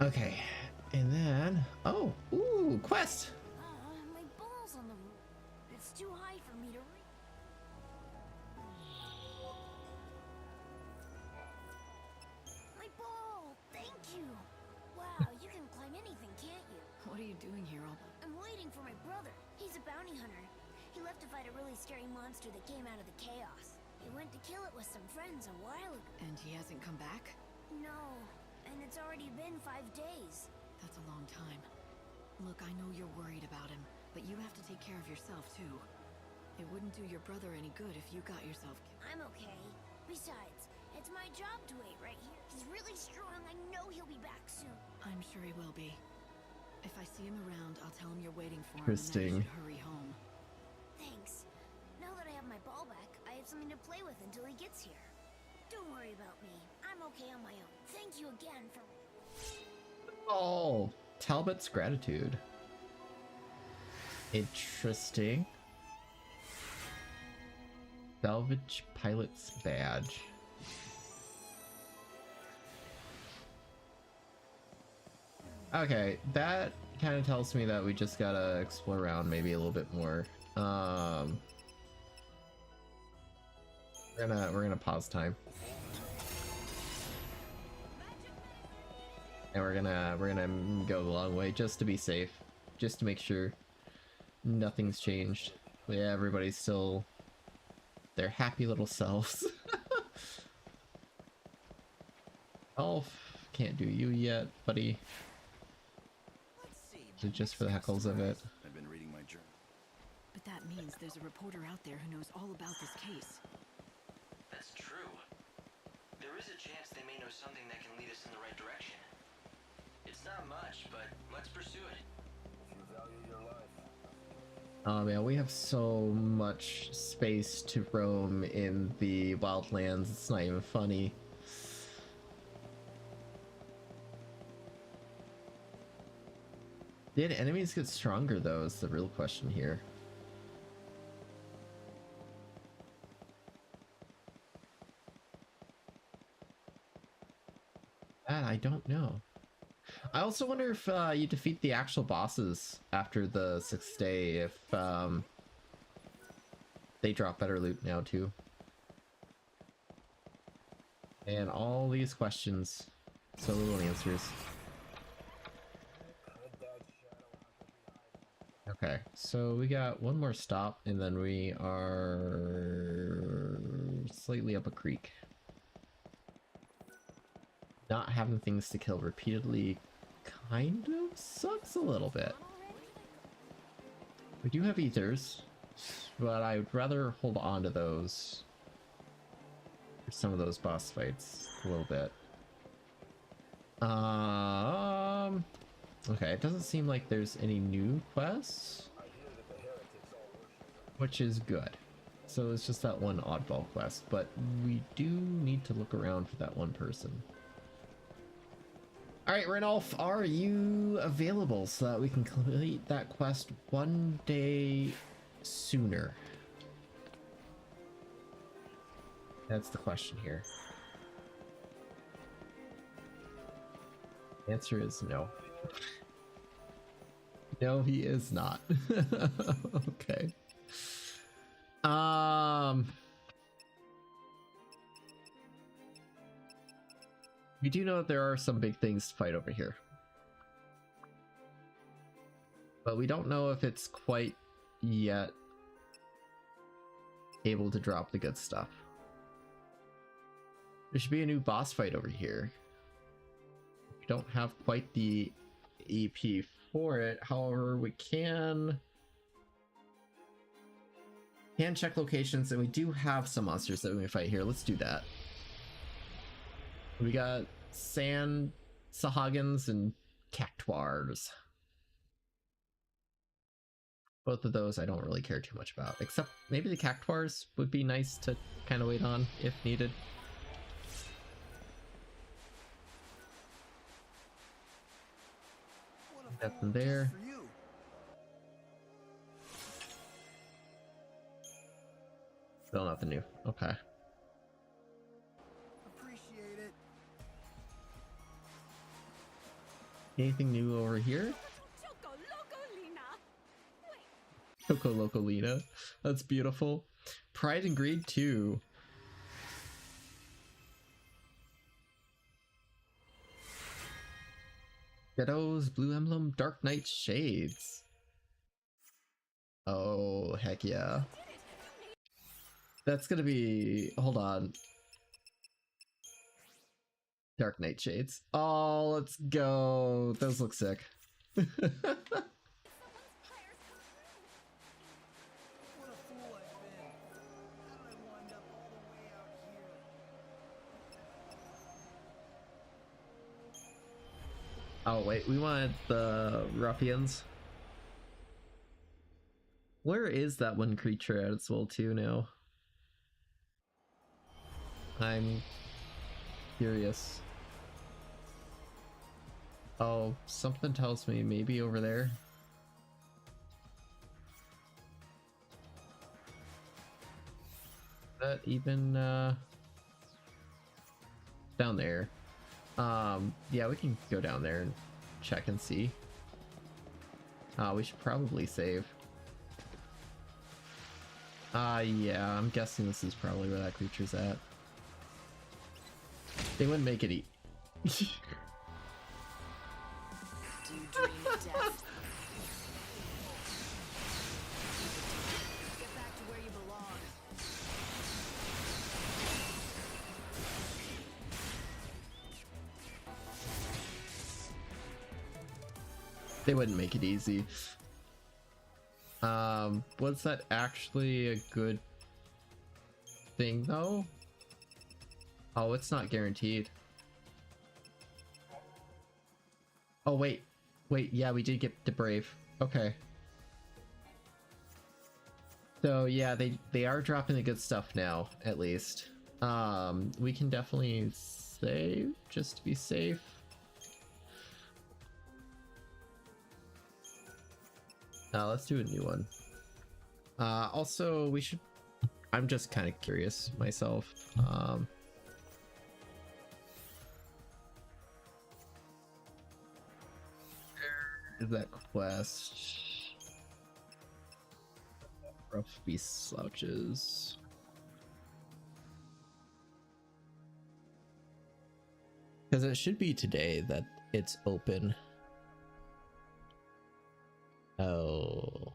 visit. Okay, and then oh, ooh, quest. My ball's on the roof. It's too high for me to reach. My ball! Thank you! Wow, you can climb anything, can't you? What are you doing here all the... I'm waiting for my brother. He's a bounty hunter. He left to fight a really scary monster that came out of the chaos. He went to kill it with some friends a while ago. And he hasn't come back? No, and it's already been 5 days. That's a long time. Look, I know you're worried about him, but you have to take care of yourself too. It wouldn't do your brother any good if you got yourself killed. I'm okay. Besides, it's my job to wait right here. He's really strong. I know he'll be back soon. I'm sure he will be. If I see him around, I'll tell him you're waiting for him Interesting. and that you should hurry home. Thanks. Now that I have my ball back, I have something to play with until he gets here. Don't worry about me. I'm okay on my own. Thank you again for... Oh, Talbot's gratitude. Interesting. Salvage pilot's badge. Okay, that kind of tells me that we just gotta explore around maybe a little bit more. We're gonna pause time. And we're gonna go the long way just to be safe, just to make sure nothing's changed. Yeah, everybody's still their happy little selves. Elf, can't do you yet, buddy. Just for the heckles of it. I've been reading my journal. But that means there's a reporter out there who knows all about this case. That's true. There is a chance they may know something that can lead us in the right direction. It's not much, but let's pursue it. If you value your life. Oh man, we have so much space to roam in the wildlands, it's not even funny. Did enemies get stronger though is the real question here. That I don't know. I also wonder if you defeat the actual bosses after the 6th day, if they drop better loot now too. And all these questions, so little answers. Okay, so we got one more stop and then we are slightly up a creek. Not having things to kill repeatedly kind of sucks a little bit. We do have ethers, but I would rather hold on to those for some of those boss fights a little bit. Okay, it doesn't seem like there's any new quests, which is good. So it's just that one oddball quest, but we do need to look around for that one person. Alright, Renolf, are you available so that we can complete that quest one day sooner? That's the question here. Answer is no. No, he is not. Okay. We do know that there are some big things to fight over here. But we don't know if it's quite yet able to drop the good stuff. There should be a new boss fight over here. We don't have quite the EP for it, however we can check locations, and we do have some monsters that we may fight here. Let's do that. We got sand sahagins and cactuars. Both of those I don't really care too much about, except maybe the cactuars would be nice to kind of wait on if needed. Nothing there. Still nothing new. Okay. Appreciate it. Anything new over here? Choco Loco Lena. That's beautiful. Pride and Greed 2. Ghetto's Blue Emblem Dark Knight Shades. Oh, heck yeah. That's gonna be... Hold on. Dark Knight Shades. Oh, let's go. Those look sick. Oh wait, we wanted the ruffians. Where is that one creature at its will too now? I'm curious. Oh, something tells me maybe over there. Is that even down there? Yeah, we can go down there and check and see. We should probably save. Yeah, I'm guessing this is probably where that creature's at. They wouldn't make it Do you dream of death? Get back to where you belong. They wouldn't make it easy. Was that actually a good thing though? Oh, it's not guaranteed. Oh, wait. Wait, yeah, we did get the Brave. Okay. So yeah, they are dropping the good stuff now, at least. We can definitely save, just to be safe. Let's do a new one. Also, we should... I'm just kind of curious myself. Where is that quest? Rough beast slouches. Because it should be today that it's open. Oh.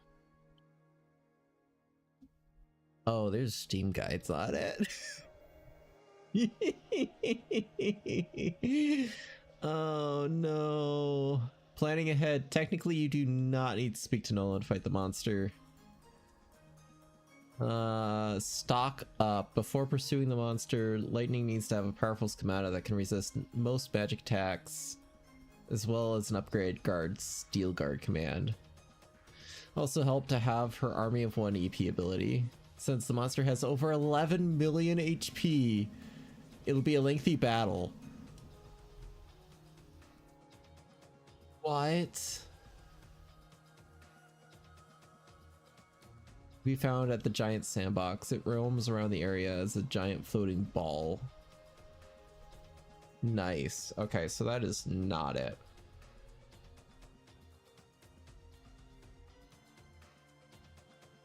Oh, there's Steam guides on it. Oh no. Planning ahead. Technically, you do not need to speak to Nolan to fight the monster. Stock up. Before pursuing the monster, Lightning needs to have a powerful schemata that can resist most magic attacks, as well as an upgrade guard Steel Guard command. Also help to have her Army of 1 EP ability. Since the monster has over 11 million HP, it'll be a lengthy battle. What? We found at the giant sandbox. It roams around the area as a giant floating ball. Nice. Okay, so that is not it.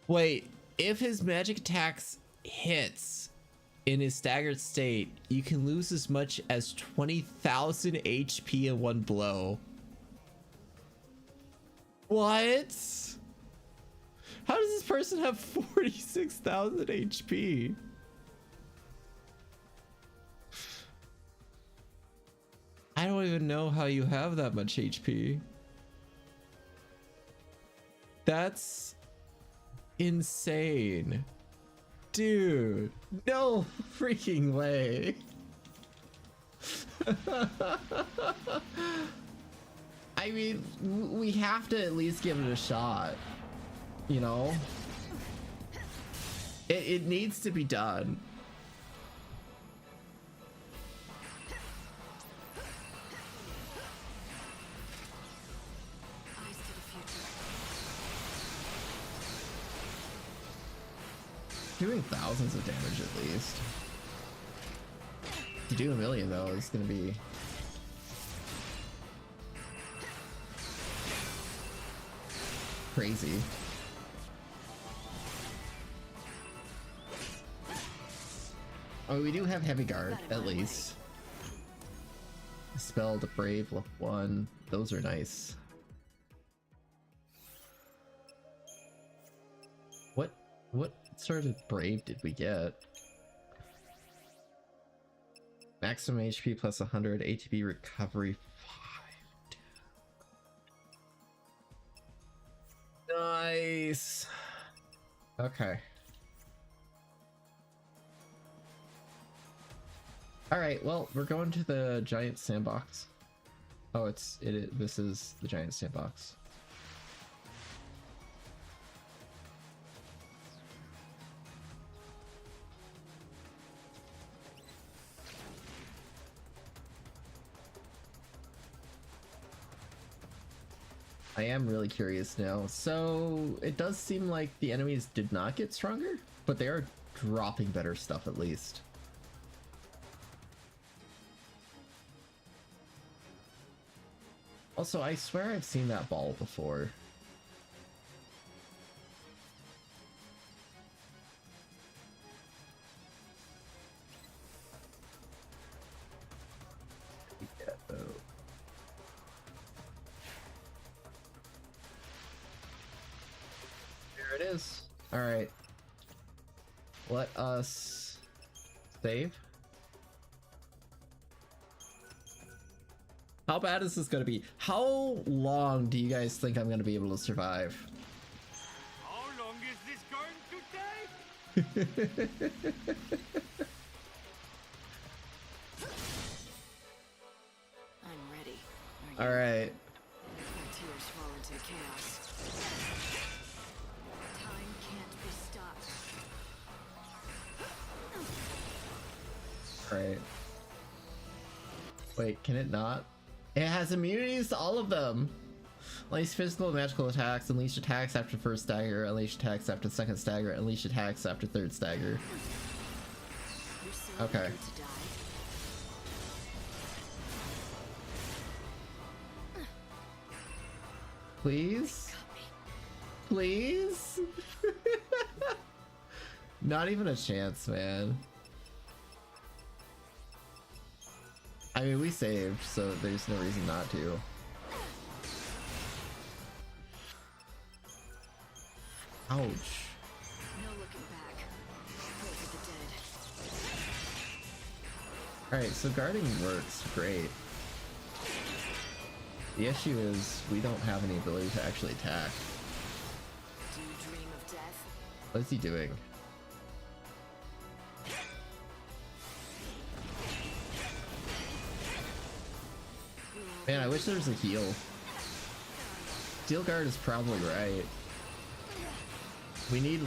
Wait, if his magic attacks hits in his staggered state, you can lose as much as 20,000 HP in one blow. What? How does this person have 46,000 HP? I don't even know how you have that much HP. That's insane. Dude, no freaking way. I mean, we have to at least give it a shot. You know? It needs to be done. Eyes to the future. Doing thousands of damage at least. To do a million though is gonna be crazy. Oh, we do have heavy guard at least. Spell the brave level 1. Those are nice. What sort of brave did we get? Maximum HP plus 100, ATB recovery 5. Nice. Okay. All right. Well, we're going to the giant sandbox. Oh, this is the giant sandbox. I am really curious now. So it does seem like the enemies did not get stronger, but they are dropping better stuff at least. Also, I swear I've seen that ball before. is. All right. Let us save. How bad is this gonna be? How long do you guys think I'm gonna be able to survive? How long is this going to take? I'm ready. All right. My tears fall into chaos. Time can't be stopped. All right. Wait, can it not? It has immunities to all of them. Unleash physical and magical attacks, unleash attacks after first stagger, unleash attacks after second stagger, unleash attacks after third stagger. You're so Okay. eager to die. Please? Please? Not even a chance, man. I mean, we saved, so there's no reason not to. Ouch. No looking back. Pray for the dead. Alright, so guarding works great. The issue is we don't have any ability to actually attack. Do you dream of death? What is he doing? Man, I wish there was a heal. Steel guard is probably right. We need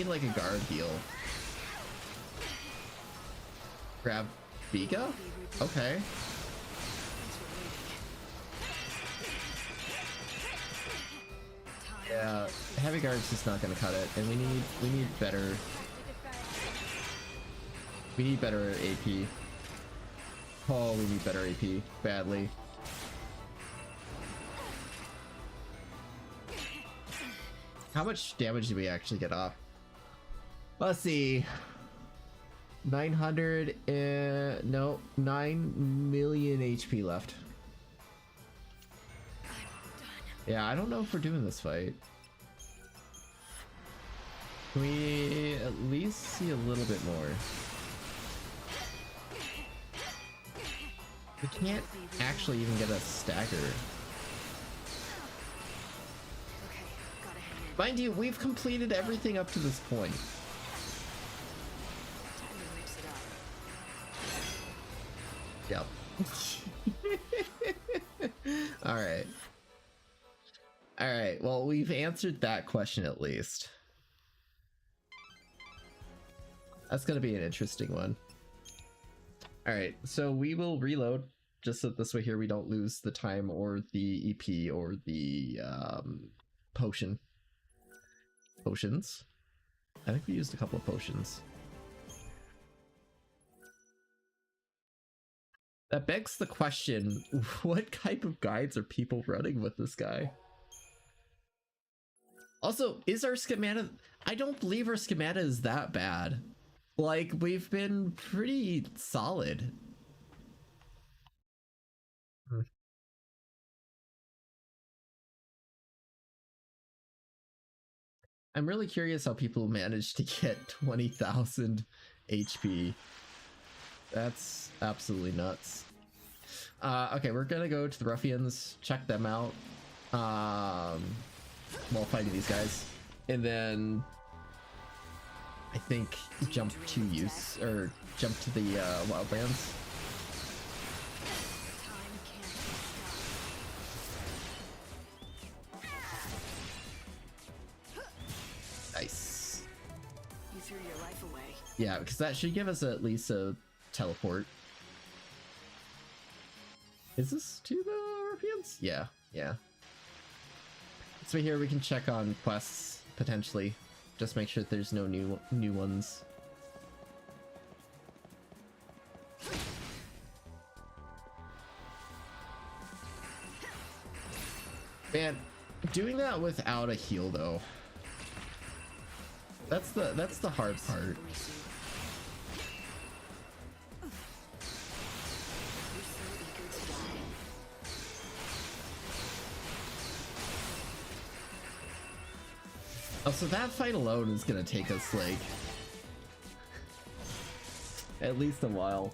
like a guard heal. Grab Vika? Okay. Yeah, heavy guard's just not gonna cut it, and we need better. We need better AP. Oh, we need better AP badly. How much damage do we actually get off? Let's see. 900 no, 9 million HP left. Yeah, I don't know if we're doing this fight. Can we at least see a little bit more? We can't actually even get a stagger. Mind you, we've completed everything up to this point. Yep. Alright. Alright, well, we've answered that question at least. That's gonna be an interesting one. Alright, so we will reload, just so this way here we don't lose the time or the EP or the potions. I think we used a couple of potions. That begs the question, what type of guides are people running with this guy? Also, is our schemata... I don't believe our schemata is that bad. Like, we've been pretty solid. I'm really curious how people manage to get 20,000 HP. That's absolutely nuts. Okay, we're gonna go to the ruffians, check them out while fighting these guys, and then I think jump to use or jump to the wildlands. Nice. You threw your life away. Yeah, because that should give us at least a teleport. Is this to the ruffians? Yeah, yeah. So here we can check on quests potentially. Just make sure that there's no new ones. Man, doing that without a heal though. That's the hard part. Oh, so that fight alone is gonna take us like at least a while.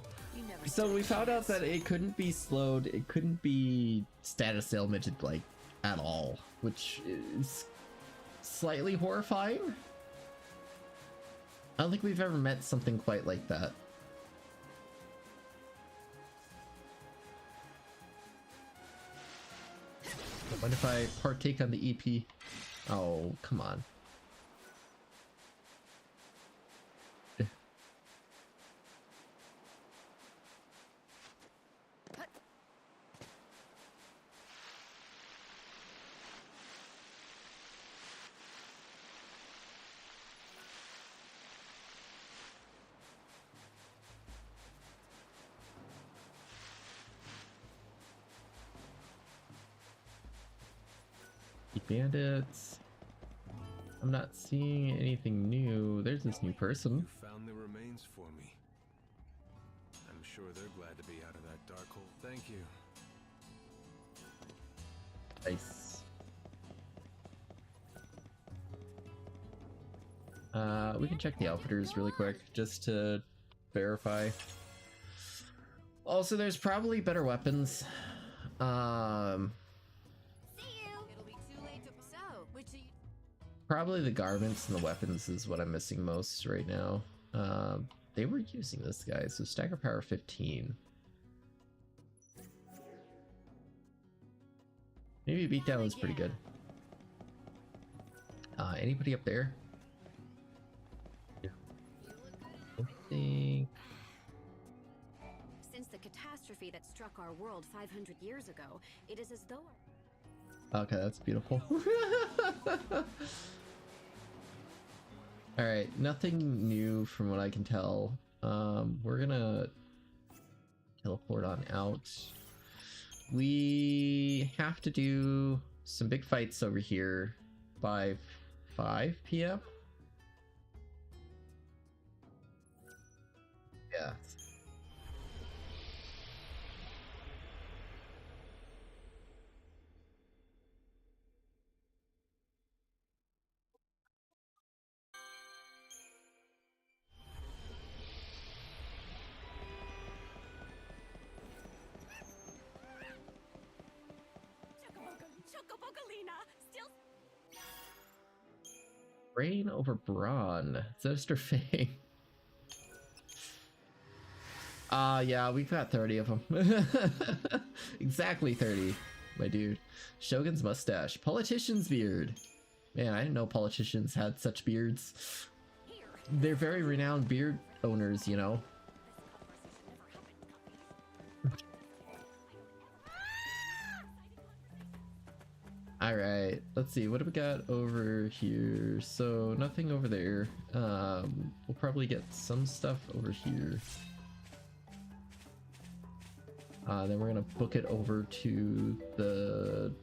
So we found out that it couldn't be slowed, it couldn't be status ailmented like at all, which is slightly horrifying. I don't think we've ever met something quite like that. What if I partake on the EP? Oh, come on. Bandits. I'm not seeing anything new. There's this new person. You found the remains for me. I'm sure they're glad to be out of that dark hole. Thank you. Nice. We can check the outfitters really quick just to verify. Also, there's probably better weapons. Probably the garments and the weapons is what I'm missing most right now. They were using this guy, so stagger power 15. Maybe beatdown was pretty good. Anybody up there? Anything? Since the catastrophe that struck our world 500 years ago, it is as though... Okay, that's beautiful. Alright, nothing new from what I can tell. We're gonna teleport on out. We have to do some big fights over here by 5 p.m. Yeah. Brain over brawn. Zester Fang. Yeah, we've got 30 of them. Exactly 30, my dude. Shogun's mustache. Politician's beard. Man, I didn't know politicians had such beards. They're very renowned beard owners, you know. Alright, let's see, what do we got over here? So, nothing over there. We'll probably get some stuff over here. Then we're gonna book it over to the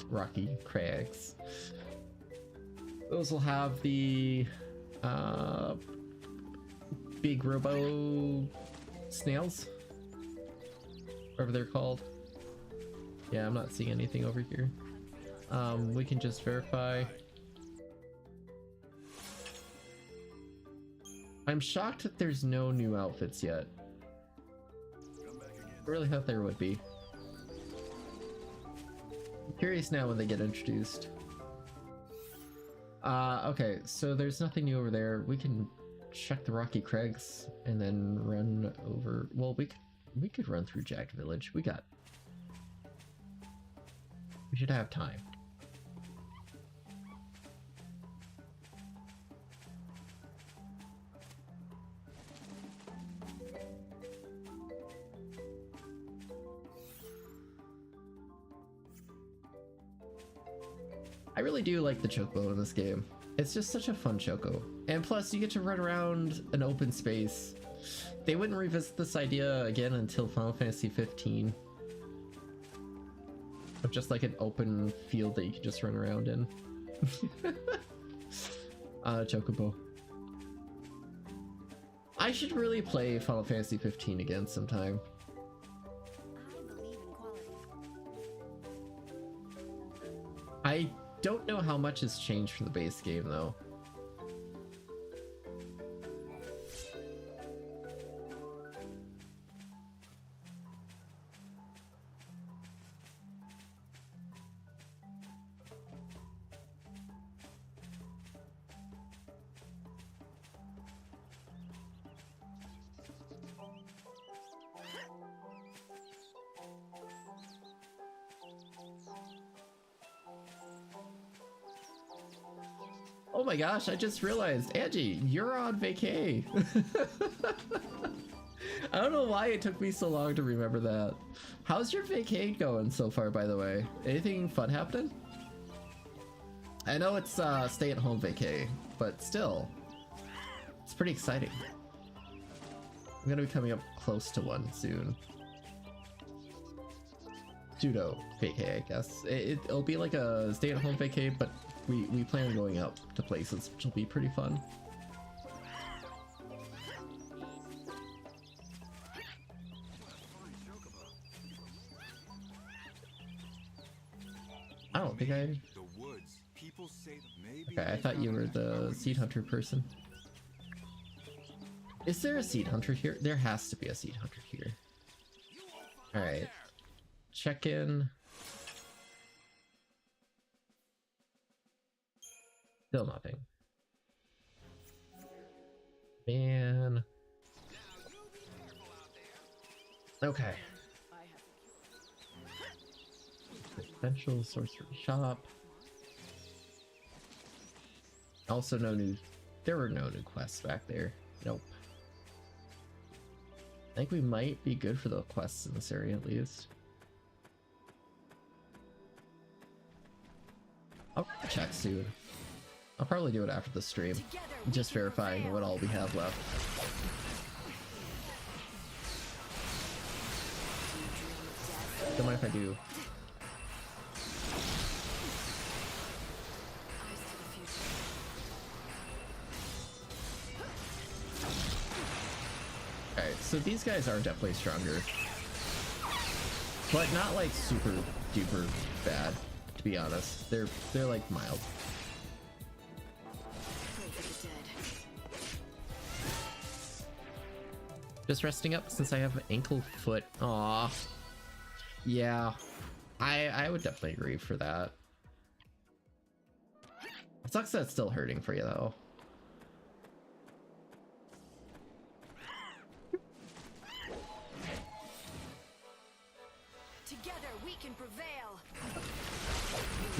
Rocky Crags. Those will have the big robo snails, whatever they're called. Yeah, I'm not seeing anything over here. We can just verify. I'm shocked that there's no new outfits yet. I really thought there would be. I'm curious now when they get introduced. Okay, so there's nothing new over there. We can check the Rocky Crags and then run over. Well, we could run through Jack Village. We should have time. I really do like the choco in this game. It's just such a fun choco. And plus, you get to run around an open space. They wouldn't revisit this idea again until Final Fantasy 15. Of just like an open field that you can just run around in. Chocobo. I should really play Final Fantasy 15 again sometime. I don't know how much has changed from the base game though. Oh my gosh, I just realized, Angie, you're on vacay. I don't know why it took me so long to remember that. How's your vacay going so far, by the way? Anything fun happening? I know it's stay-at-home vacay, but still, it's pretty exciting. I'm gonna be coming up close to one soon. Pseudo vacay, I guess. It'll be like a stay-at-home vacay, but we plan on going out to places, which will be pretty fun. I don't think I... Okay, I thought you were the seed hunter person. Is there a seed hunter here? There has to be a seed hunter here. Alright. Check in. Still nothing. Man. Okay. Essential sorcery shop. Also no new... There were no new quests back there. Nope. I think we might be good for the quests in this area at least. I'll check soon. I'll probably do it after the stream. Just verifying what all we have left. Don't mind if I do. Alright, so these guys are definitely stronger. But not like super duper bad, to be honest. They're like mild. Just resting up since I have ankle foot. Aw. Yeah. I would definitely agree for that. It sucks that it's still hurting for you though. Together we can prevail.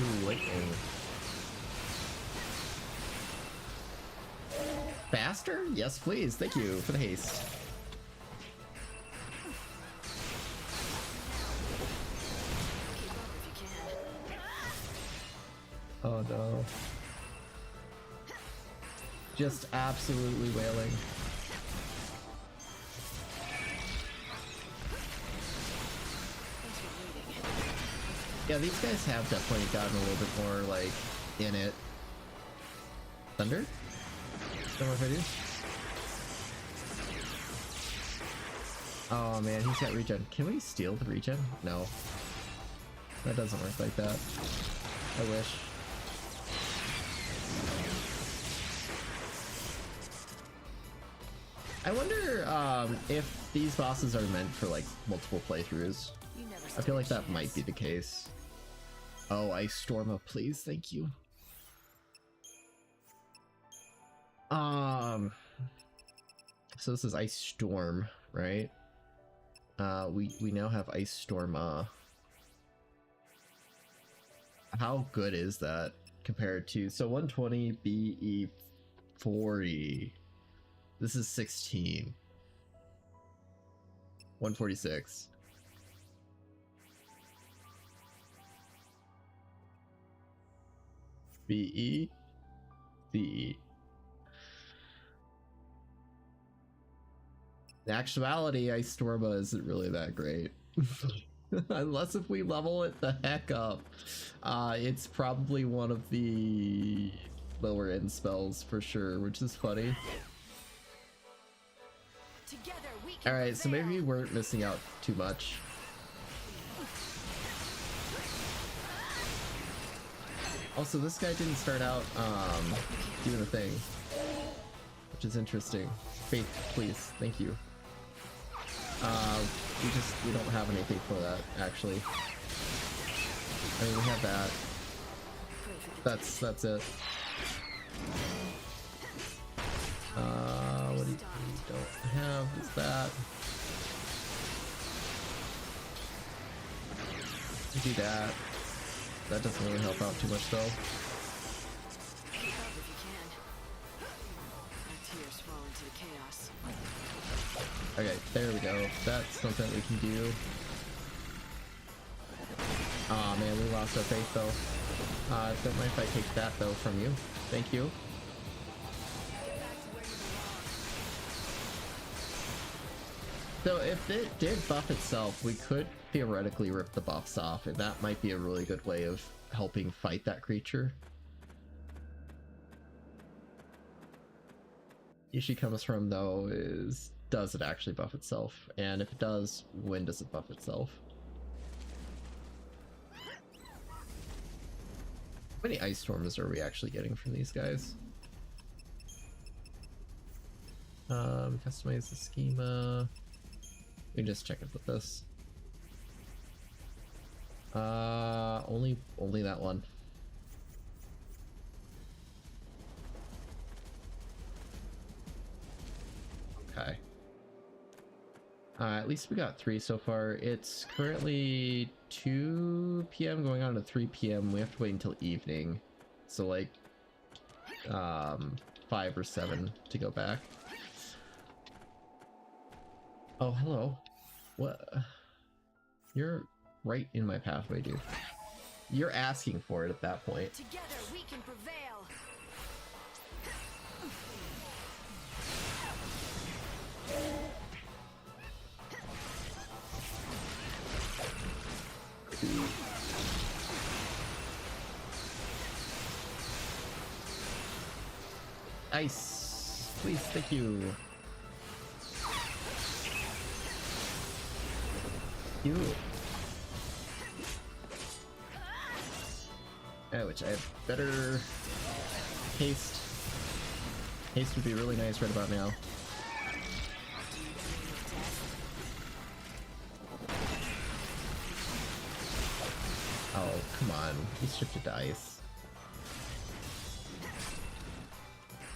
Ooh, lightning. Faster? Yes, please. Thank you for the haste. Oh no. Just absolutely wailing. Yeah, these guys have definitely gotten a little bit more, like, in it. Thunder? Don't know if I do. Oh man, he's got regen. Can we steal the regen? No. That doesn't work like that. I wish. I wonder if these bosses are meant for like multiple playthroughs. I feel like that might be the case. Oh, Ice Storma, please, thank you. So this is Ice Storm, right? We now have Ice Storma. How good is that compared to... So 120 BE 40. This is 16. 146. BE? BE. In actuality, Ice Storma isn't really that great. Unless if we level it the heck up. It's probably one of the lower end spells for sure, which is funny. Alright, so maybe we weren't missing out too much. Also, this guy didn't start out doing a thing, which is interesting. Faith, please, thank you. We don't have anything for that, actually. I mean, we have that. That's it. What do you don't have is that. Do that. That doesn't really help out too much though. Keep up if you can. Our tears fall into the chaos. Okay, there we go. That's something we can do. Aw, man, we lost our faith though. Don't mind if I take that though from you. Thank you. So if it did buff itself, we could theoretically rip the buffs off, and that might be a really good way of helping fight that creature. Issue comes from though is, does it actually buff itself? And if it does, when does it buff itself? How many ice storms are we actually getting from these guys? Customize the schema. We can just check it with this. Only that one. Okay. At least we got 3 so far. It's currently 2 p.m. going on to 3 p.m. We have to wait until evening. So like 5 or 7 to go back. Oh, hello. What? You're right in my pathway, dude. You're asking for it at that point. Together we can prevail. Ice, please, thank you. You. Which I have better haste. Haste would be really nice right about now. Oh, come on. He's shifted to ice.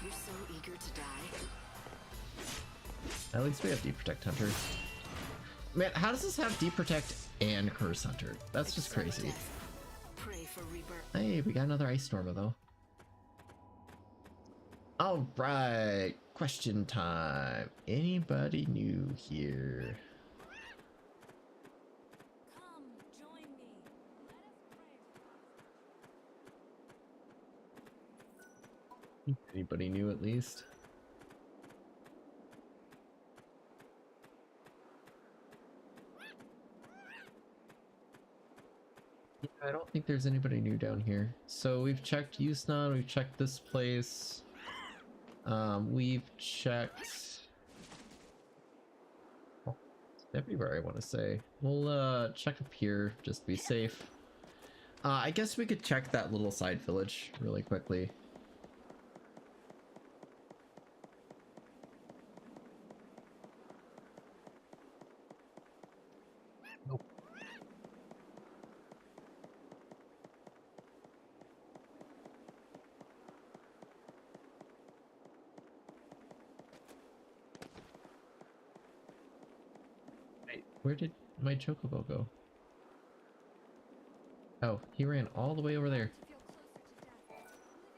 You're so eager to die. At least we have Deep Protect Hunter. Man, how does this have Deep Protect and Curse Hunter? That's just crazy. Pray for rebirth. Hey, we got another Ice Stormer though. Alright, question time. Anybody new here? Come, join me. Let us pray. Anybody new at least? Yeah, I don't think there's anybody new down here. So we've checked Yusnan, we've checked this place. We've checked everywhere, I want to say. We'll check up here just to be safe. I guess we could check that little side village really quickly. Nope. Wait, where did my chocobo go? Oh, he ran all the way over there.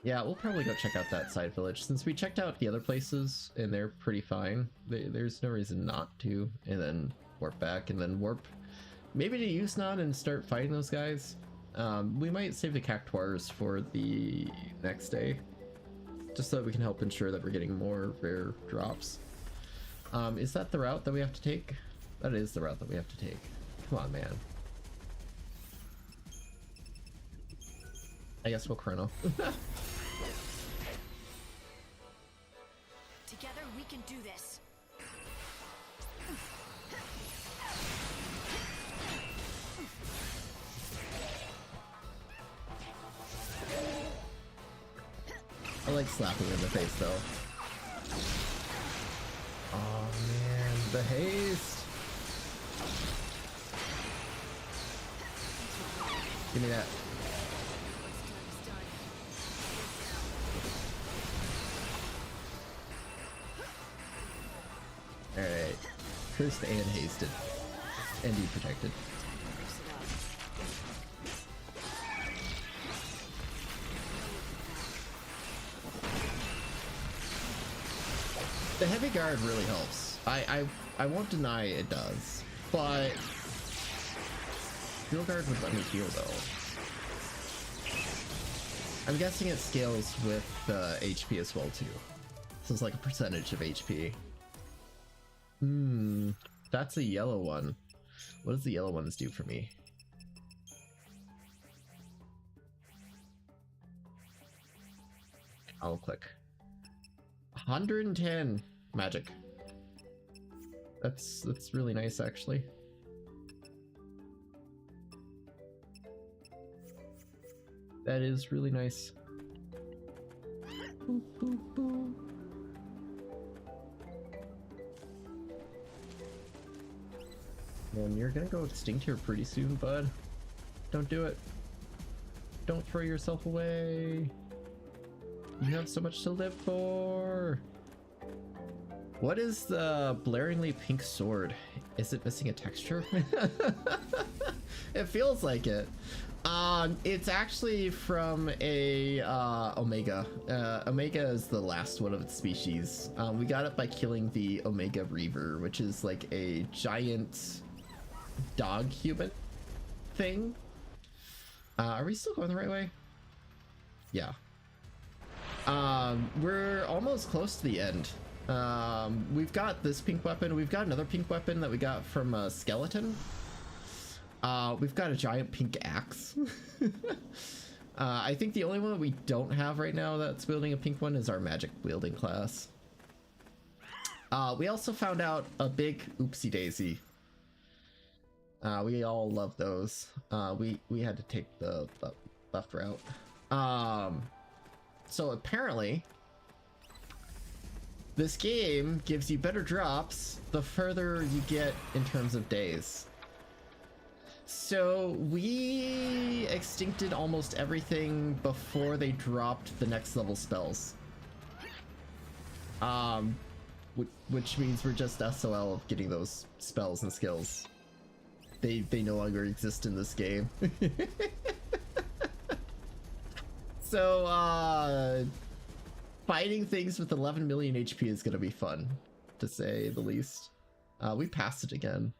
Yeah, we'll probably go check out that side village. Since we checked out the other places and they're pretty fine, there's no reason not to. And then warp back and then warp maybe to Yusnan and start fighting those guys. We might save the Cactuars for the next day, just so that we can help ensure that we're getting more rare drops. Is that the route that we have to take? That is the route that we have to take. Come on, man. I guess we'll chrono. Together we can do this. like slapping him in the face though. Oh man, the haste. Give me that. Alright. Cursed and hasted. And be protected. The heavy guard really helps. I won't deny it does, but Steel Guard would let me heal though. I'm guessing it scales with HP as well too. So it's like a percentage of HP. That's a yellow one. What does the yellow ones do for me? I'll click. 110 magic. That's really nice actually. That is really nice. Boop, boop, boop. Man, you're gonna go extinct here pretty soon, bud. Don't do it. Don't throw yourself away. You have so much to live for. What is the blaringly pink sword? Is it missing a texture? It feels like it. It's actually from a Omega. Omega is the last one of its species. We got it by killing the Omega Reaver, which is like a giant dog human thing. Are we still going the right way? Yeah. We're almost close to the end. We've got this pink weapon. We've got another pink weapon that we got from a skeleton. We've got a giant pink axe. I think the only one that we don't have right now that's wielding a pink one is our magic wielding class. We also found out a big oopsie daisy. We all love those. We had to take the left route. So apparently this game gives you better drops the further you get in terms of days. So we extincted almost everything before they dropped the next level spells. Which means we're just SOL of getting those spells and skills. They no longer exist in this game. So fighting things with 11 million HP is gonna be fun, to say the least. We passed it again.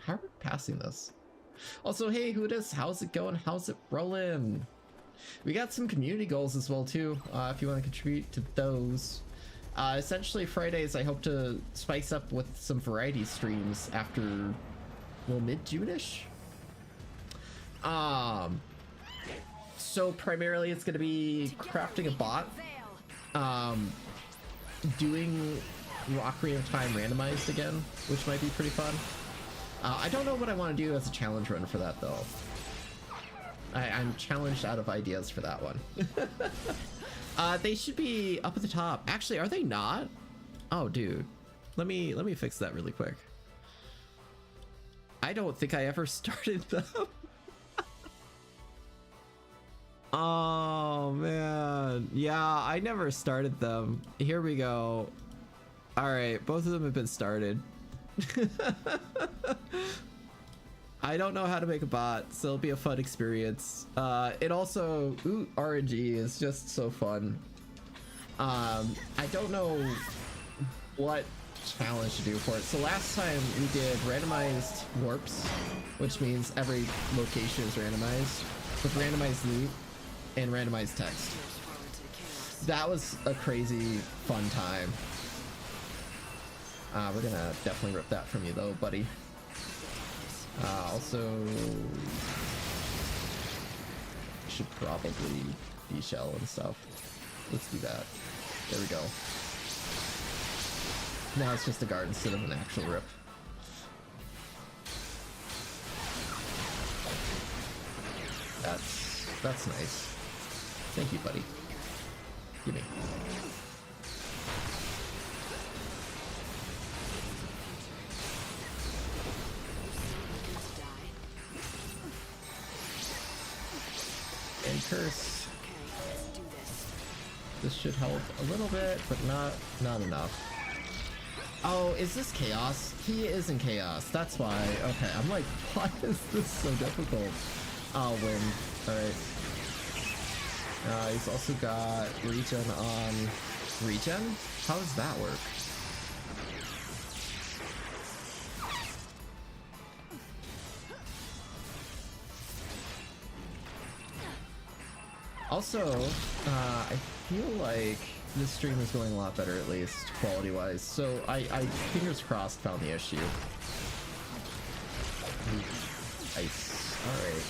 How are we passing this? Also, hey, who dis? How's it going? How's it rolling? We got some community goals as well too, if you want to contribute to those. Essentially Fridays I hope to spice up with some variety streams after, well, mid-June-ish? So primarily it's going to be crafting a bot, doing Ocarina of Time randomized again, which might be pretty fun. I don't know what I want to do as a challenge run for that though. I'm challenged out of ideas for that one. They should be up at the top. Actually, are they not? Oh, dude. Let me fix that really quick. I don't think I ever started them. Oh, man. Yeah, I never started them. Here we go. All right, both of them have been started. I don't know how to make a bot, so it'll be a fun experience. It also, RNG is just so fun. I don't know what challenge to do for it. So last time we did randomized warps, which means every location is randomized, with randomized loot and randomized text. That was a crazy fun time. We're gonna definitely rip that from you though, buddy. Also, should probably de-shell and stuff. Let's do that. There we go. Now it's just a guard instead of an actual rip. That's nice. Thank you, buddy. Gimme. And curse. This should help a little bit, but not enough. Oh, is this chaos? He is in chaos. That's why. Okay, I'm like, why is this so difficult? I'll win. Alright. He's also got regen on regen? How does that work? Also, I feel like this stream is going a lot better, at least quality-wise. So I fingers crossed found the issue. Nice. All right.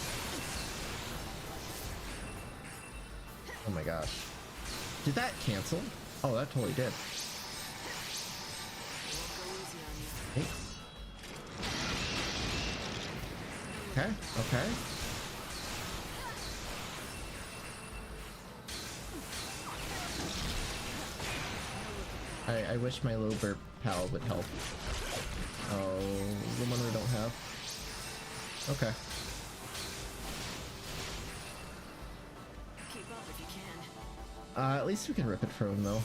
Oh my gosh. Did that cancel? Oh, that totally did. Hey. Okay. Okay. I wish my little burp pal would help. Oh, the one we don't have. Okay. Keep up if you can. At least we can rip it from him though.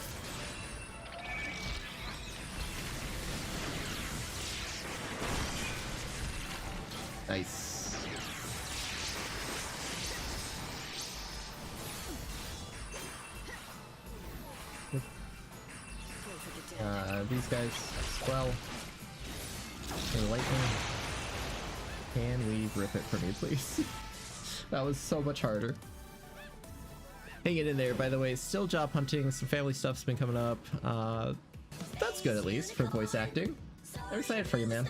Nice. These guys as well. And lightning. Can we rip it from you, please? That was so much harder. Hanging in there, by the way. Still job hunting. Some family stuff's been coming up. That's good, at least, for voice acting. I'm excited for you, man.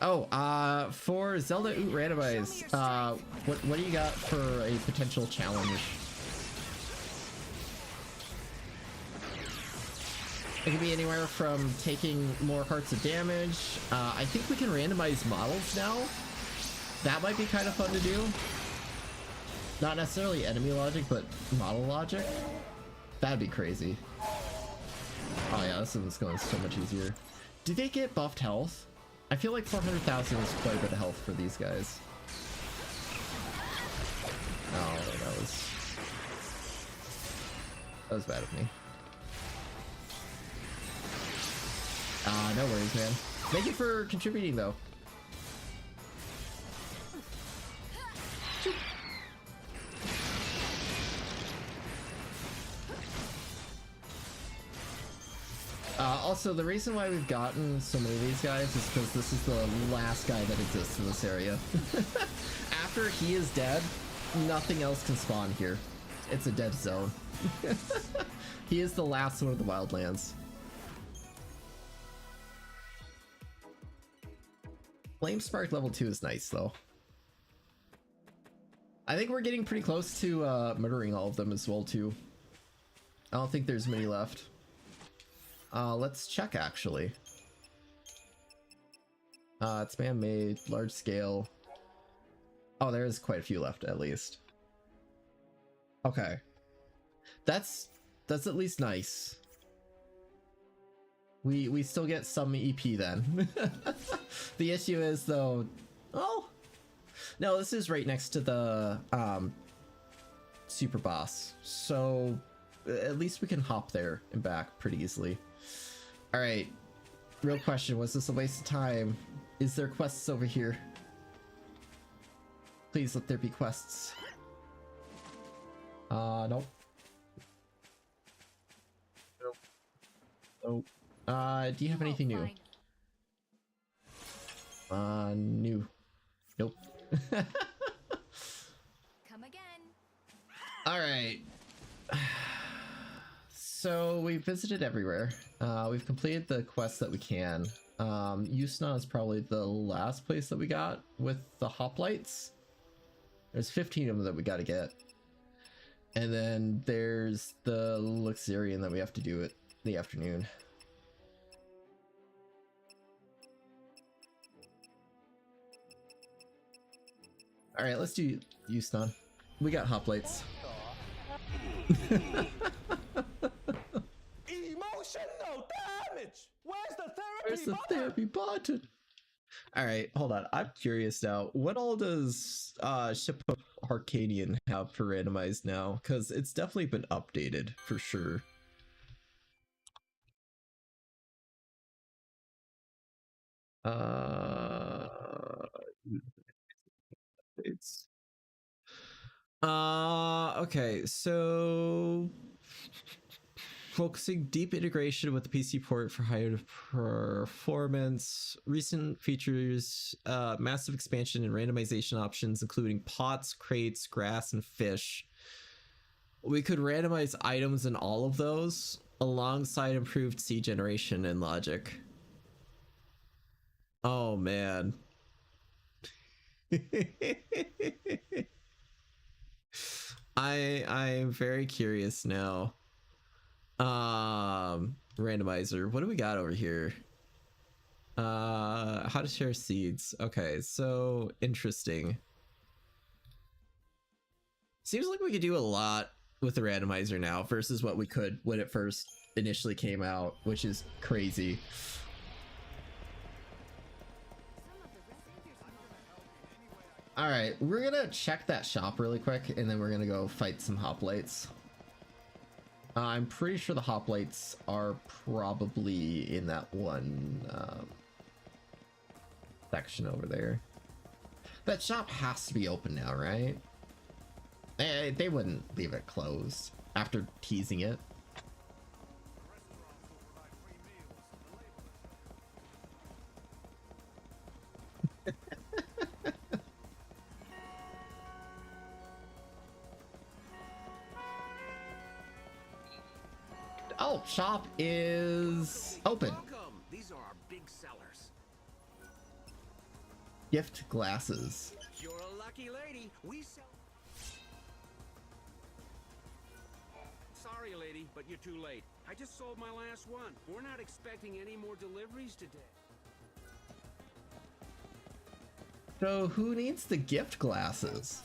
Oh, for Zelda Oot Randomize, what do you got for a potential challenge? It could be anywhere from taking more hearts of damage. I think we can randomize models now. That might be kind of fun to do. Not necessarily enemy logic, but model logic. That'd be crazy. Oh yeah, this one's going so much easier. Do they get buffed health? I feel like 400,000 is quite a bit of health for these guys. Oh, that was bad of me. No worries, man. Thank you for contributing, though. Also, the reason why we've gotten so many of these guys is because this is the last guy that exists in this area. After he is dead, nothing else can spawn here. It's a dead zone. He is the last one of the wildlands. Flame Spark level 2 is nice, though. I think we're getting pretty close to murdering all of them as well, too. I don't think there's many left. Let's check, actually. It's man-made, large scale. Oh, there is quite a few left, at least. Okay. That's at least nice. We still get some EP then. The issue is, though... Oh! No, this is right next to the, super boss. So, at least we can hop there and back pretty easily. Alright, real question, was this a waste of time? Is there quests over here? Please let there be quests. Nope. Nope. Do you have anything new? New. Nope. Come again. Alright. So we visited everywhere. We've completed the quests that we can. Yusna is probably the last place that we got with the hoplites. There's 15 of them that we gotta get. And then there's the Luxurian that we have to do it the afternoon. All right, let's do Yustan. We got hoplites. Emotional damage. Where's the therapy button? All right, hold on. I'm curious now. What all does Ship of Arcadian have for randomized now? Because it's definitely been updated for sure. It's okay, so focusing deep integration with the PC port for higher performance, recent features, massive expansion in randomization options, including pots, crates, grass, and fish. We could randomize items in all of those alongside improved seed generation and logic. Oh man. I'm very curious now. Randomizer, what do we got over here? How to share seeds. Okay, so interesting. Seems like we could do a lot with the randomizer now versus what we could when it first initially came out, which is crazy. All right, we're gonna check that shop really quick, and then we're gonna go fight some hoplites. I'm pretty sure the hoplites are probably in that one section over there. That shop has to be open now, right? They wouldn't leave it closed after teasing it. Oh, shop is open. Welcome. These are our big sellers. Gift glasses. You're a lucky lady. We sell. Sorry, lady, but you're too late. I just sold my last one. We're not expecting any more deliveries today. So who needs the gift glasses?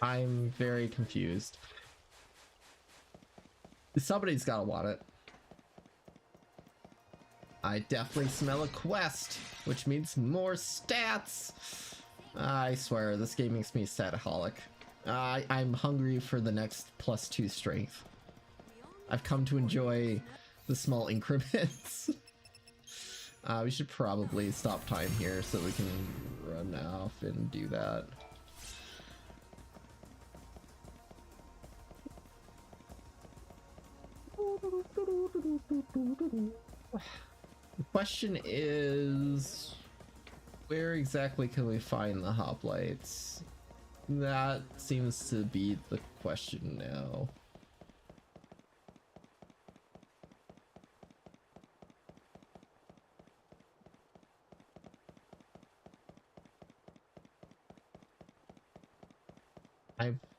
I'm very confused. Somebody's gotta want it. I definitely smell a quest, which means more stats. I swear, this game makes me a stataholic. I'm hungry for the next +2 strength. I've come to enjoy the small increments. We should probably stop time here so we can run off and do that. The question is, where exactly can we find the hoplites? That seems to be the question now.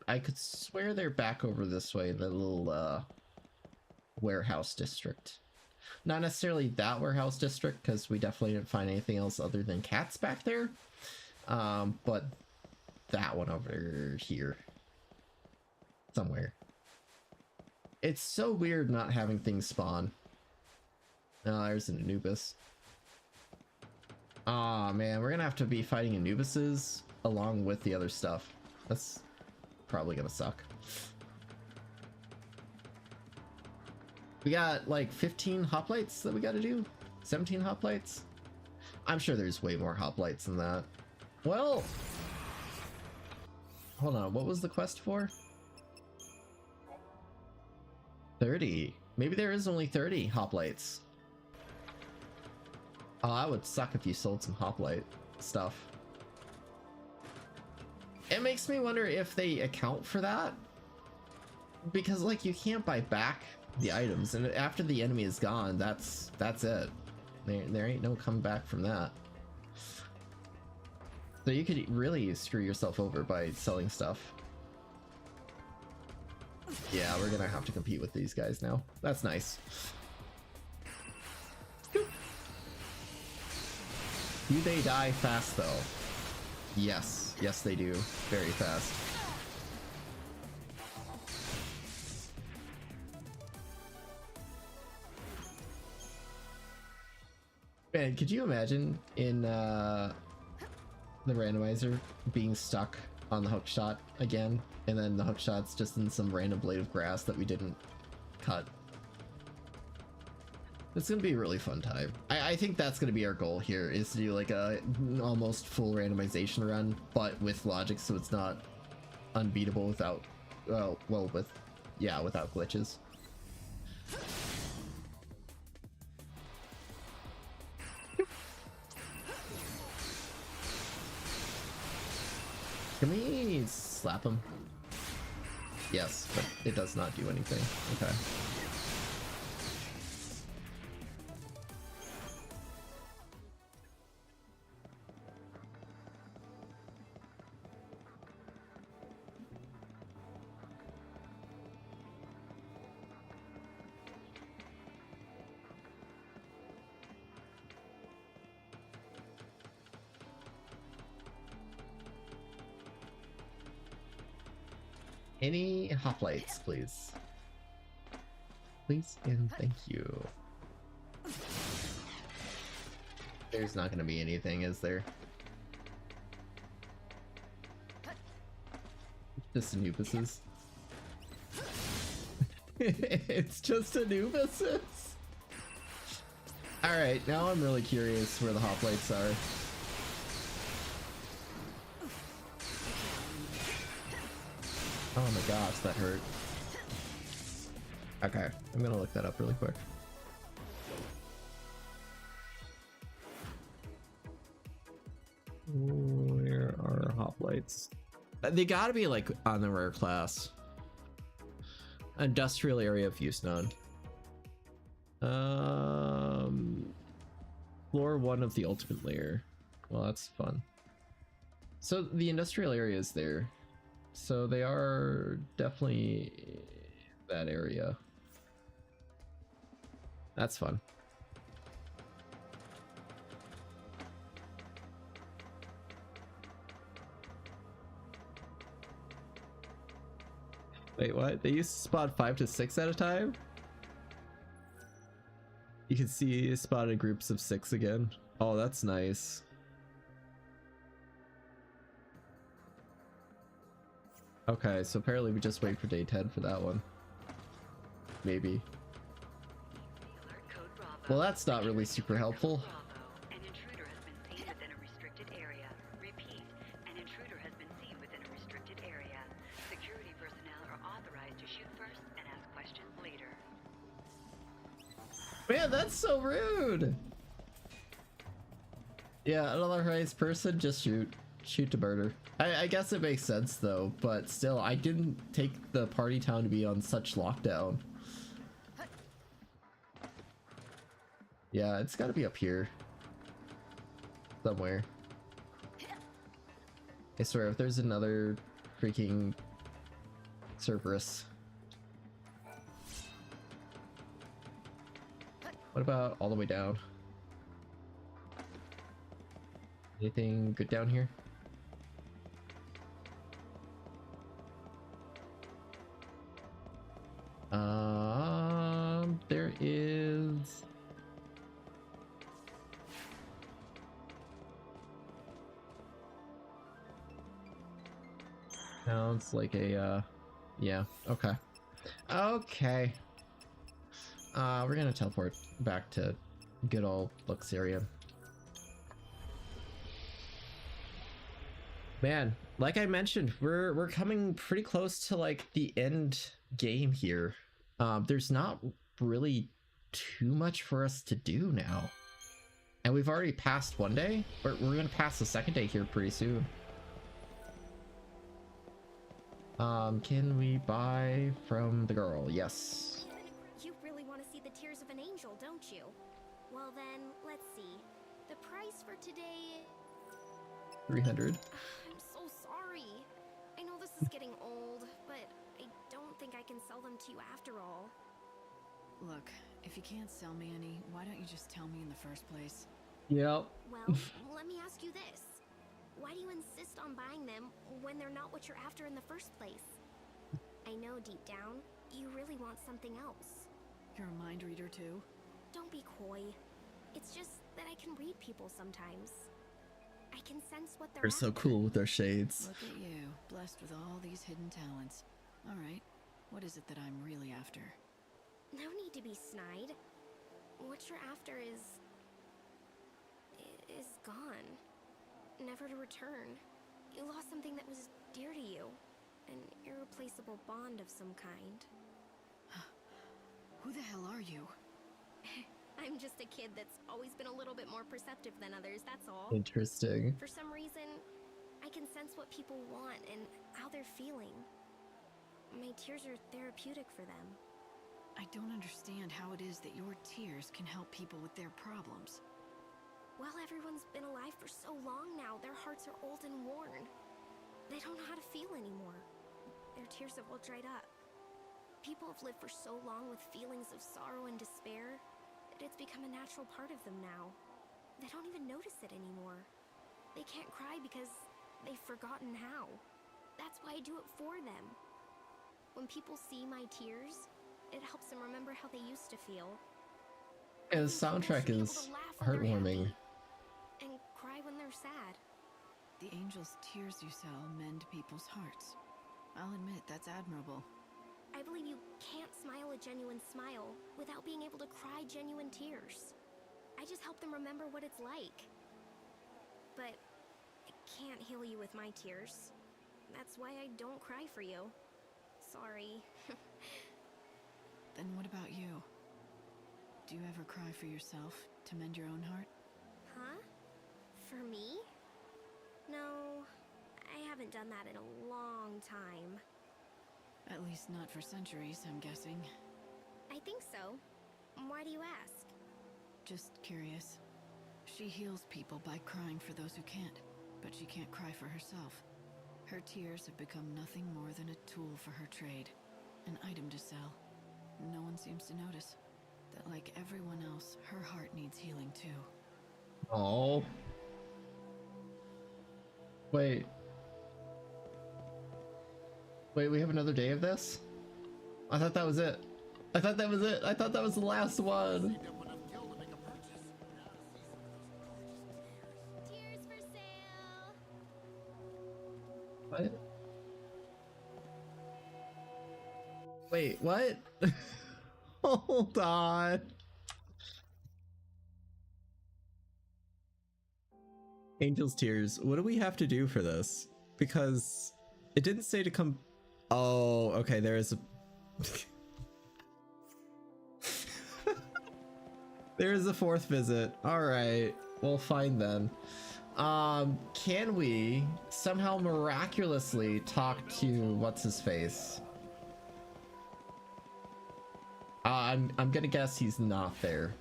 I could swear they're back over this way in the little warehouse district. Not necessarily that warehouse district, because we definitely didn't find anything else other than cats back there. But that one over here. Somewhere. It's so weird not having things spawn. Oh, there's an Anubis. Aw, man, we're gonna have to be fighting Anubises along with the other stuff. That's probably gonna suck. We got like 15 hoplites that we gotta do? 17 hoplites? I'm sure there's way more hoplites than that. Well, hold on, what was the quest for? 30. Maybe there is only 30 hoplites. Oh, that would suck if you sold some hoplite stuff. It makes me wonder if they account for that. Because, like, you can't buy back the items, and after the enemy is gone, that's it. There ain't no coming back from that. So you could really screw yourself over by selling stuff. Yeah, we're gonna have to compete with these guys now. That's nice. Do they die fast though? Yes. Yes, they do. Very fast. Man, could you imagine in the randomizer being stuck on the hook shot again, and then the hook shot's just in some random blade of grass that we didn't cut? It's gonna be a really fun time. I think that's gonna be our goal here, is to do like a almost full randomization run, but with logic, so it's not unbeatable without, without glitches. Can we slap him? Yes, but it does not do anything. Okay. Any hoplites, please? Please and thank you. There's not gonna be anything, is there? Just Anubises. It's just Anubises. Alright, now I'm really curious where the hoplites are. Oh my gosh, that hurt. Okay, I'm gonna look that up really quick. Where are hoplites? They gotta be like on the rare class. Industrial area of use none. Floor 1 of the ultimate layer. Well, that's fun. So the industrial area is there. So they are definitely that area. That's fun. Wait, what? They used to spawn 5 to 6 at a time? You can see spotted groups of 6 again. Oh, that's nice. Okay, so apparently we just wait for day 10 for that one. Maybe. Well, that's not really super helpful. An intruder has been seen within a restricted area. Repeat, an intruder has been seen within a restricted area. Security personnel are authorized to shoot first and ask questions later. Man, that's so rude! Yeah, unauthorized person, just shoot. Shoot to murder. I guess it makes sense though, but still, I didn't take the party town to be on such lockdown. Yeah, it's gotta be up here. Somewhere. I swear, if there's another freaking Cerberus. What about all the way down? Anything good down here? There is... Sounds like a, yeah, okay. Okay. We're gonna teleport back to good old Luxurium. Man, like I mentioned, we're coming pretty close to like the end game here. There's not really too much for us to do now. And we've already passed one day, but we're gonna pass the second day here pretty soon. Can we buy from the girl? Yes. You really want to see the tears of an angel, don't you? Well then, let's see. The price for today... 300. I'm so sorry. I know this is getting old, but I don't don't think I can sell them to you after all. Look, if you can't sell me any, why don't you just tell me in the first place? Yep. Well, let me ask you this. Why do you insist on buying them when they're not what you're after in the first place? I know deep down, you really want something else. You're a mind reader too? Don't be coy. It's just that I can read people sometimes. I can sense what they're They're so cool with their shades. Look at you, blessed with all these hidden talents. Alright, what is it that I'm really after? No need to be snide. What you're after is gone. Never to return. You lost something that was dear to you. An irreplaceable bond of some kind. Who the hell are you? I'm just a kid that's always been a little bit more perceptive than others, that's all. Interesting. For some reason, I can sense what people want and how they're feeling. My tears are therapeutic for them. I don't understand how it is that your tears can help people with their problems. Well, everyone's been alive for so long now, their hearts are old and worn. They don't know how to feel anymore. Their tears have all dried up. People have lived for so long with feelings of sorrow and despair that it's become a natural part of them now. They don't even notice it anymore. They can't cry because they've forgotten how. That's why I do it for them. When people see my tears, it helps them remember how they used to feel. Yeah, the soundtrack is heartwarming. And cry when they're sad. The angel's tears you sell mend people's hearts. I'll admit, that's admirable. I believe you can't smile a genuine smile without being able to cry genuine tears. I just help them remember what it's like. But I can't heal you with my tears. That's why I don't cry for you. Sorry. Then what about you? Do you ever cry for yourself to mend your own heart? Huh? For me? No, I haven't done that in a long time. At least not for centuries, I'm guessing. I think so. Why do you ask? Just curious. She heals people by crying for those who can't, but she can't cry for herself. Her tears have become nothing more than a tool for her trade, an item to sell. No one seems to notice that, like everyone else, her heart needs healing too. Oh. Wait. Wait, we have another day of this? I thought that was it. I thought that was it. I thought that was the last one. Tears for sale. What? Wait, what? Hold on. Angel's Tears. What do we have to do for this? Because it didn't say to come. Oh, okay. There is a. There is a fourth visit. All right, we'll find then. Can we somehow miraculously talk to what's his face? I'm gonna guess he's not there.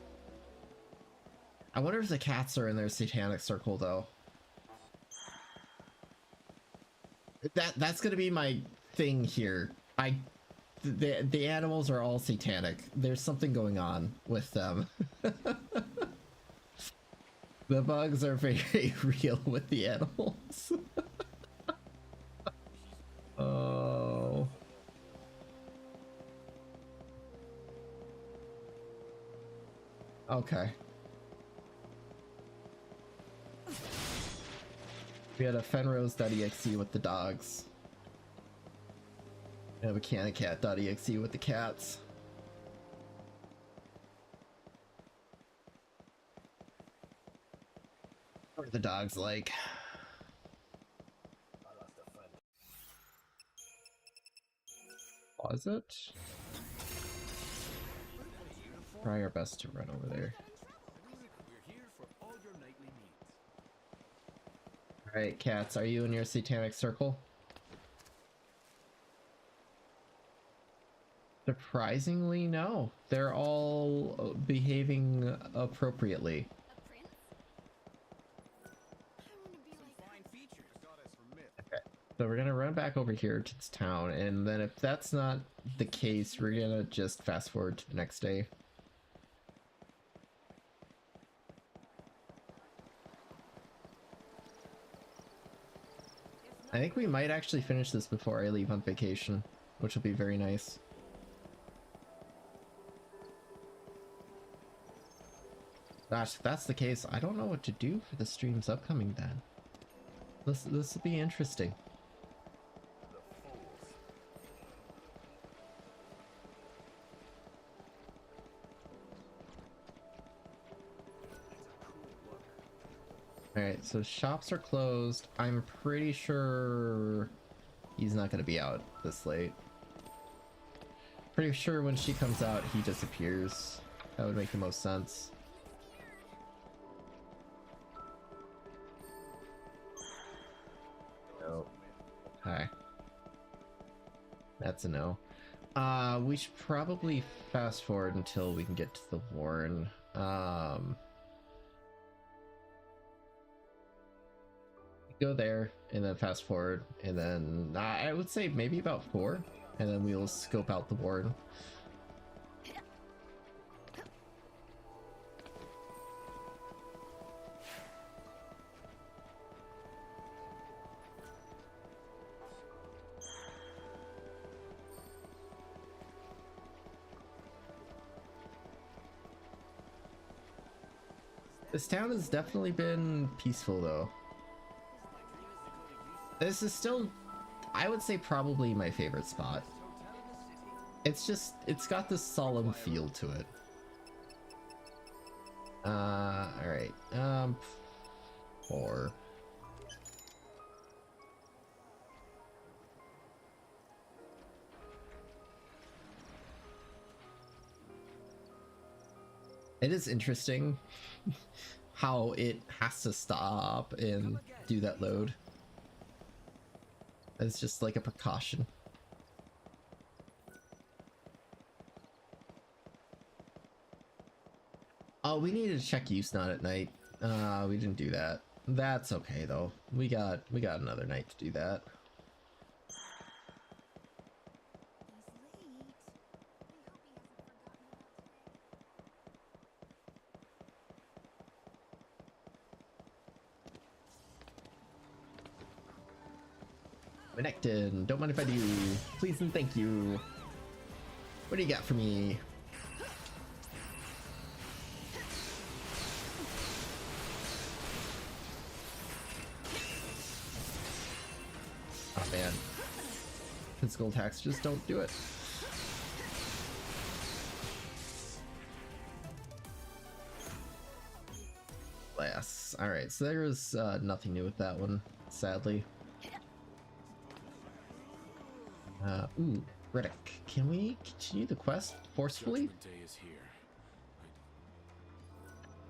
I wonder if the cats are in their satanic circle though. That's gonna be my thing here. The animals are all satanic. There's something going on with them. The bugs are very real with the animals. Oh. Okay. We had a Fenrose.exe with the dogs. And a Mechanicat.exe with the cats. What are the dogs like? Was it? Try our best to run over there. Alright, cats, are you in your satanic circle? Surprisingly, no. They're all behaving appropriately. A prince? I want to be like Fine features. Goddess from myth. Okay. So we're gonna run back over here to this town, and then if that's not the case, we're gonna just fast forward to the next day. I think we might actually finish this before I leave on vacation, which will be very nice. Gosh, if that's the case, I don't know what to do for the streams upcoming then. This will be interesting. Alright, so shops are closed. I'm pretty sure he's not going to be out this late. Pretty sure when she comes out, he disappears. That would make the most sense. No. Hi. That's a no. We should probably fast forward until we can get to the Warren. Go there and then fast forward, and then I would say maybe about 4, and then we'll scope out the Warren. This town has definitely been peaceful though. This is still, I would say, probably my favorite spot. It's just, it's got this solemn feel to it. Alright, 4. It is interesting how it has to stop and do that load. It's just like a precaution. Oh, we needed to check use not at night. We didn't do that. That's okay though. We got another night to do that. Renekton, don't mind if I do. Please and thank you. What do you got for me? Oh man. Physical attacks just don't do it. Yes. Alright, so there's nothing new with that one, sadly. Ooh, Riddick, can we continue the quest forcefully?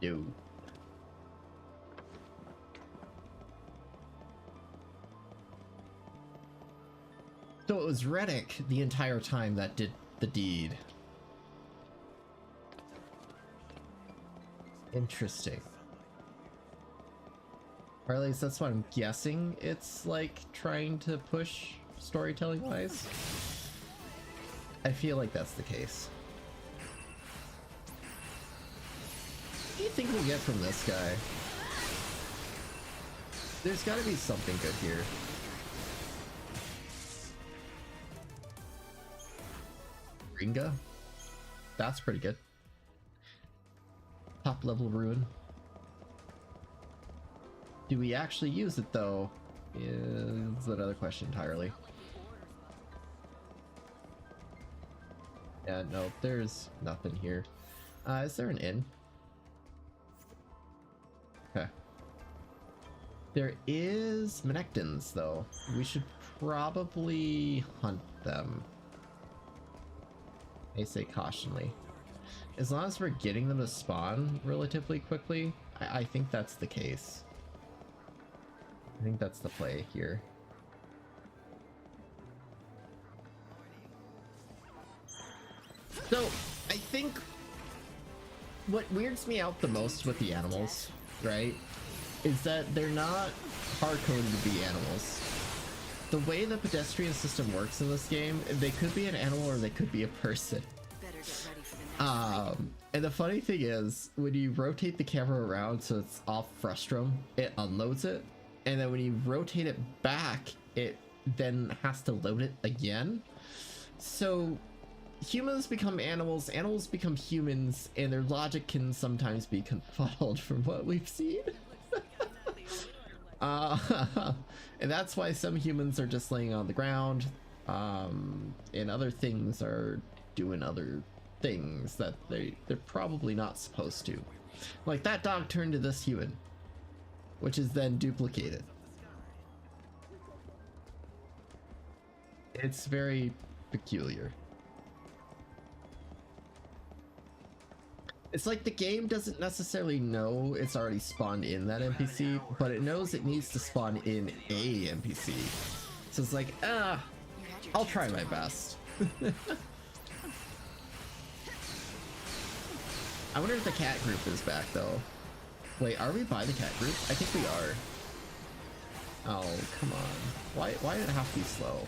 No. So it was Riddick the entire time that did the deed. Interesting. Or at least that's what I'm guessing it's like trying to push storytelling wise. I feel like that's the case. What do you think we'll get from this guy? There's gotta be something good here. Ringa? That's pretty good. Top level ruin. Do we actually use it though? Is another question entirely. Yeah, no, there's nothing here. Is there an inn? Okay. There is Menectons though. We should probably hunt them. I say cautionly. As long as we're getting them to spawn relatively quickly, I think that's the case. I think that's the play here. So, I think what weirds me out the most with the animals, right, is that they're not hard-coded to be animals. the way the pedestrian system works in this game, they could be an animal or they could be a person. Better get ready for the next fight. And the funny thing is, when you rotate the camera around so it's off frustrum, it unloads it, and then when you rotate it back, it then has to load it again. So humans become animals, animals become humans, and their logic can sometimes be confuddled from what we've seen. And that's why some humans are just laying on the ground, and other things are doing other things that they're probably not supposed to. Like that dog turned to this human, which is then duplicated. It's very peculiar. It's like the game doesn't necessarily know it's already spawned in that NPC, but it knows it needs to spawn in a NPC. So it's like, I'll try my best. I wonder if the cat group is back though. Wait, are we by the cat group? I think we are. Oh, come on. Why did it have to be slow?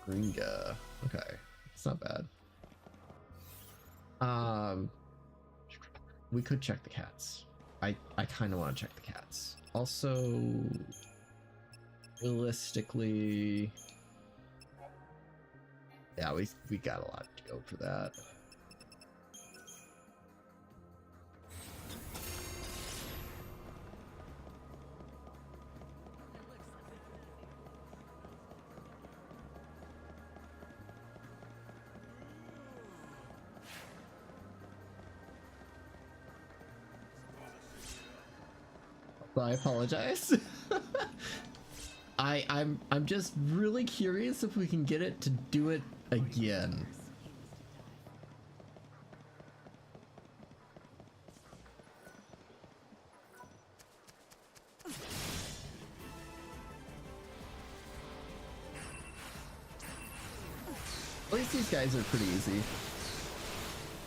Gringa. Okay, it's not bad. We could check the cats. I kind of want to check the cats. Also, realistically, yeah, we got a lot to go for that. I apologize. I'm just really curious if we can get it to do it again. At least these guys are pretty easy.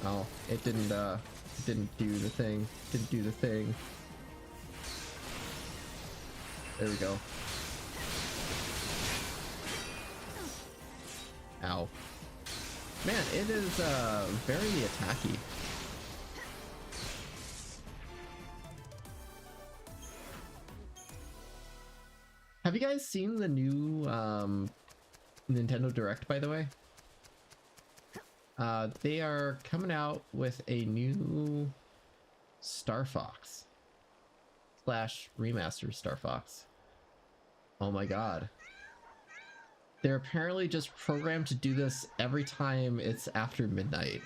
Oh, it didn't do the thing. Didn't do the thing. There we go. Ow. Man, it is very attacky. Have you guys seen the new Nintendo Direct, by the way? They are coming out with a new Star Fox / remastered Star Fox. Oh my god. They're apparently just programmed to do this every time it's after midnight.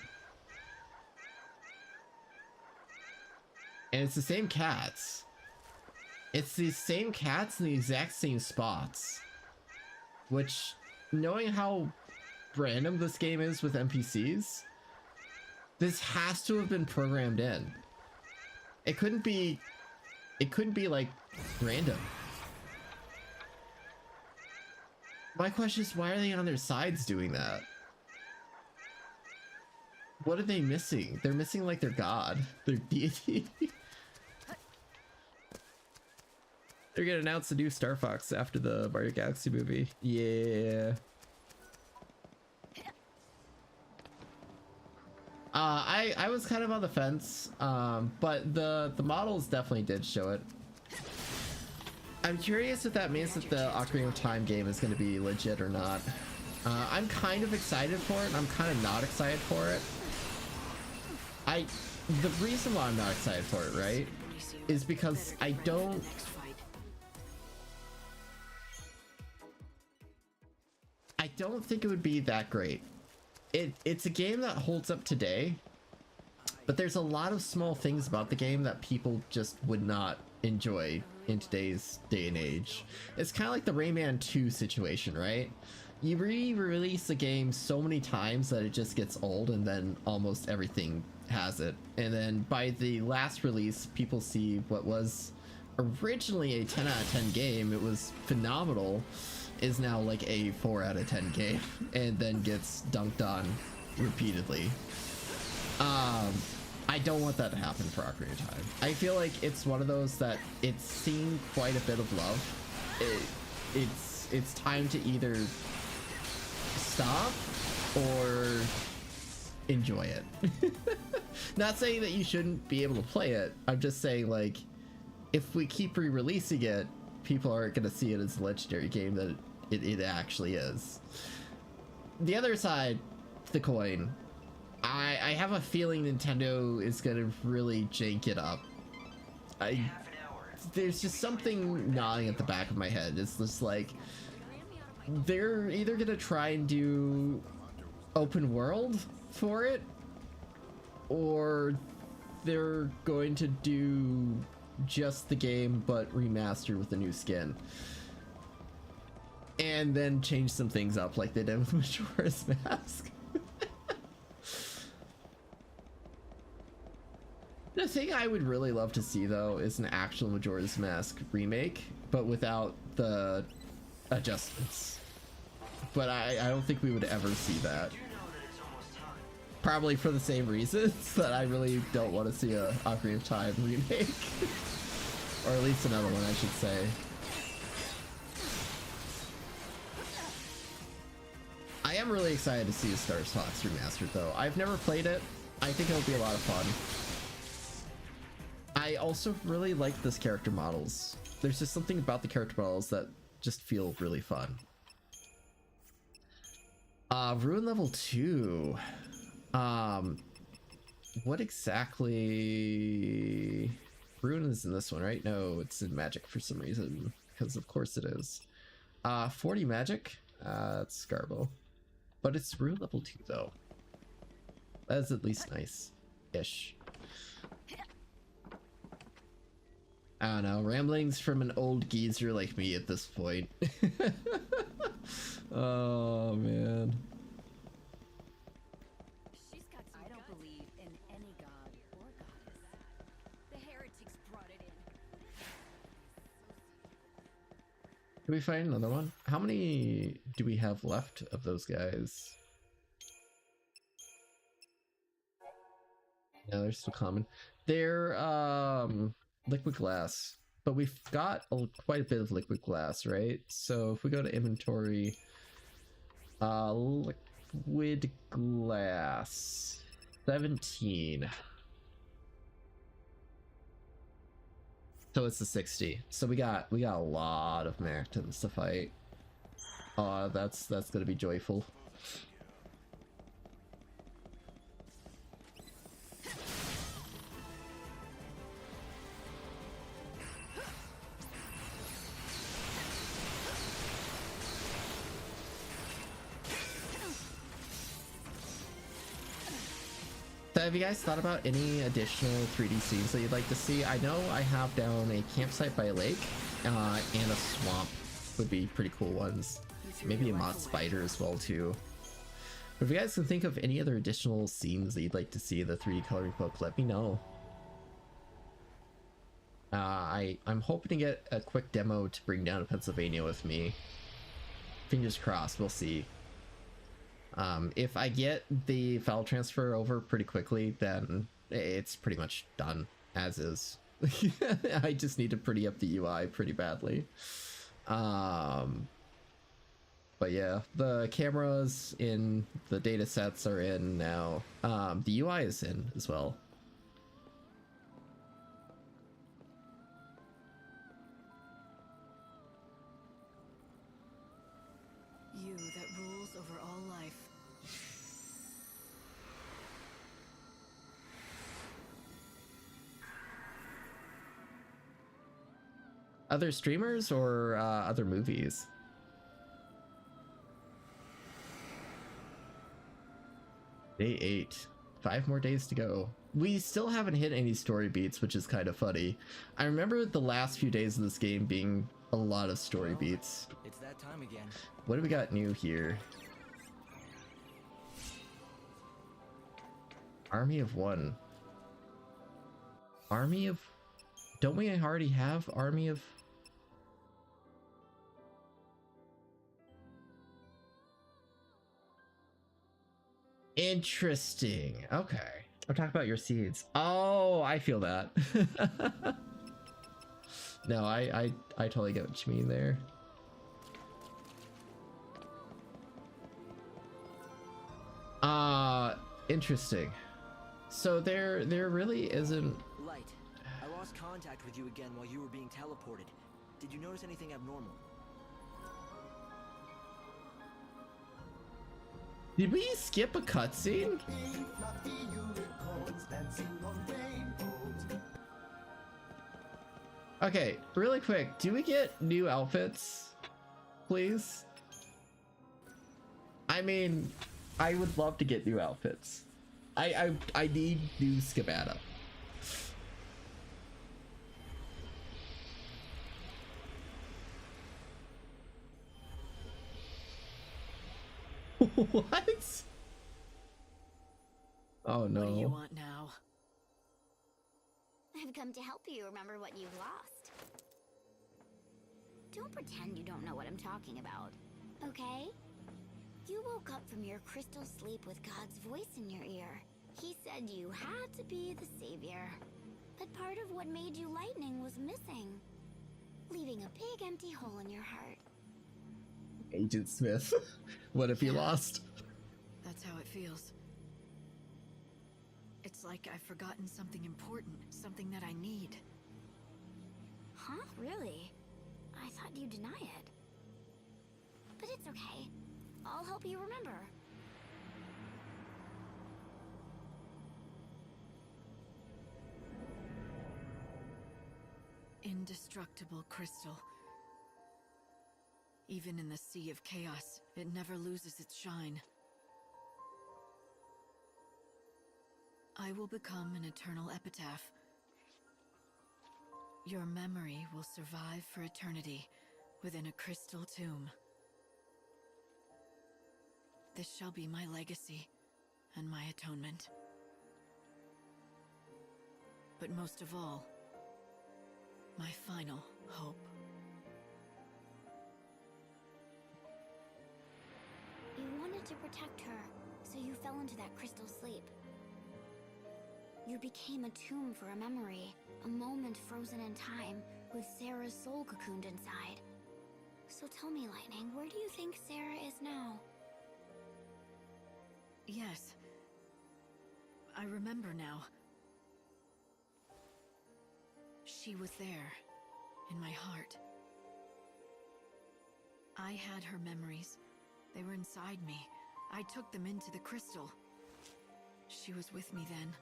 And it's the same cats. It's the same cats in the exact same spots. Which, knowing how random this game is with NPCs, this has to have been programmed in. It couldn't be like random. My question is, why are they on their sides doing that? What are they missing? They're missing like their god, their deity. They're gonna announce a new Star Fox after the Mario Galaxy movie. Yeah. I was kind of on the fence, but the models definitely did show it. I'm curious if that means that the Ocarina of Time game is going to be legit or not. I'm kind of excited for it, and I'm kind of not excited for it. The reason why I'm not excited for it, right, is because I don't think it would be that great. It's a game that holds up today, but there's a lot of small things about the game that people just would not enjoy in today's day and age. It's kind of like the Rayman 2 situation, right? You re-release a game so many times that it just gets old, and then almost everything has it. And then by the last release, people see what was originally a 10 out of 10 game, it was phenomenal, is now like a 4 out of 10 game, and then gets dunked on repeatedly. I don't want that to happen for Ocarina of Time. I feel like it's one of those that it's seen quite a bit of love. It's time to either stop or enjoy it. Not saying that you shouldn't be able to play it. I'm just saying, like, if we keep re-releasing it, people aren't going to see it as a legendary game that it actually is. The other side to the coin, I have a feeling Nintendo is going to really jank it up. There's just something gnawing at the back of my head. It's just like, they're either going to try and do open world for it, or they're going to do just the game but remastered with a new skin. And then change some things up like they did with Majora's Mask. The thing I would really love to see, though, is an actual Majora's Mask remake, but without the adjustments. But I don't think we would ever see that. Probably for the same reasons that I really don't want to see a Ocarina of Time remake. Or at least another one, I should say. I am really excited to see a Star Fox remastered, though. I've never played it. I think it'll be a lot of fun. I also really like this character models. There's just something about the character models that just feel really fun. Ruin Level 2. What exactly... Ruin is in this one, right? No, it's in Magic for some reason, because of course it is. 40 Magic. It's Garbo. But it's Ruin Level 2, though. That is at least nice-ish. I don't know, ramblings from an old geezer like me at this point. Oh, man. I don't believe in any god or goddess. The heretics brought it in. Can we find another one? How many do we have left of those guys? Yeah, they're still common. They're liquid glass, but we've got quite a bit of liquid glass, right? So if we go to inventory, liquid glass 17. So it's the 60. So we got a lot of Mactons to fight. That's gonna be joyful. So have you guys thought about any additional 3D scenes that you'd like to see? I know I have down a campsite by a lake, and a swamp would be pretty cool ones. Maybe a moss spider as well too. But if you guys can think of any other additional scenes that you'd like to see in the 3D coloring book, let me know. I'm hoping to get a quick demo to bring down to Pennsylvania with me. Fingers crossed, we'll see. If I get the file transfer over pretty quickly, then it's pretty much done as is. I just need to pretty up the UI pretty badly. But yeah, the cameras in the data sets are in now. The UI is in as well. You that rules over all life. Other streamers or other movies? Day 8. 5 more days to go. We still haven't hit any story beats, which is kind of funny. I remember the last few days of this game being a lot of story beats. It's that time again. What do we got new here? Army of One. Army of... Don't we already have Army of... Interesting. Okay. I'm talking about your seeds. Oh, I feel that. No, I totally get what you mean there. Interesting. So there really isn't. Light, I lost contact with you again while you were being teleported. Did you notice anything abnormal? Did we skip a cutscene? Okay, really quick, do we get new outfits, please? I mean, I would love to get new outfits. I need new schemata. What? Oh no. What do you want now? I've come to help you remember what you've lost. Don't pretend you don't know what I'm talking about, okay? You woke up from your crystal sleep with God's voice in your ear. He said you had to be the savior. But part of what made you lightning was missing, leaving a big empty hole in your heart. Agent Smith. What if you lost? That's how it feels. It's like I've forgotten something important, something that I need. Huh? Really? I thought you'd deny it. But it's okay. I'll help you remember. Indestructible crystal. Even in the sea of chaos, it never loses its shine. I will become an eternal epitaph. Your memory will survive for eternity within a crystal tomb. This shall be my legacy and my atonement. But most of all, my final hope. You wanted to protect her, so you fell into that crystal sleep. You became a tomb for a memory, a moment frozen in time, with Sarah's soul cocooned inside. So tell me, Lightning, where do you think Sarah is now? Yes. I remember now. She was there, in my heart. I had her memories. They were inside me. I took them into the crystal. She was with me then.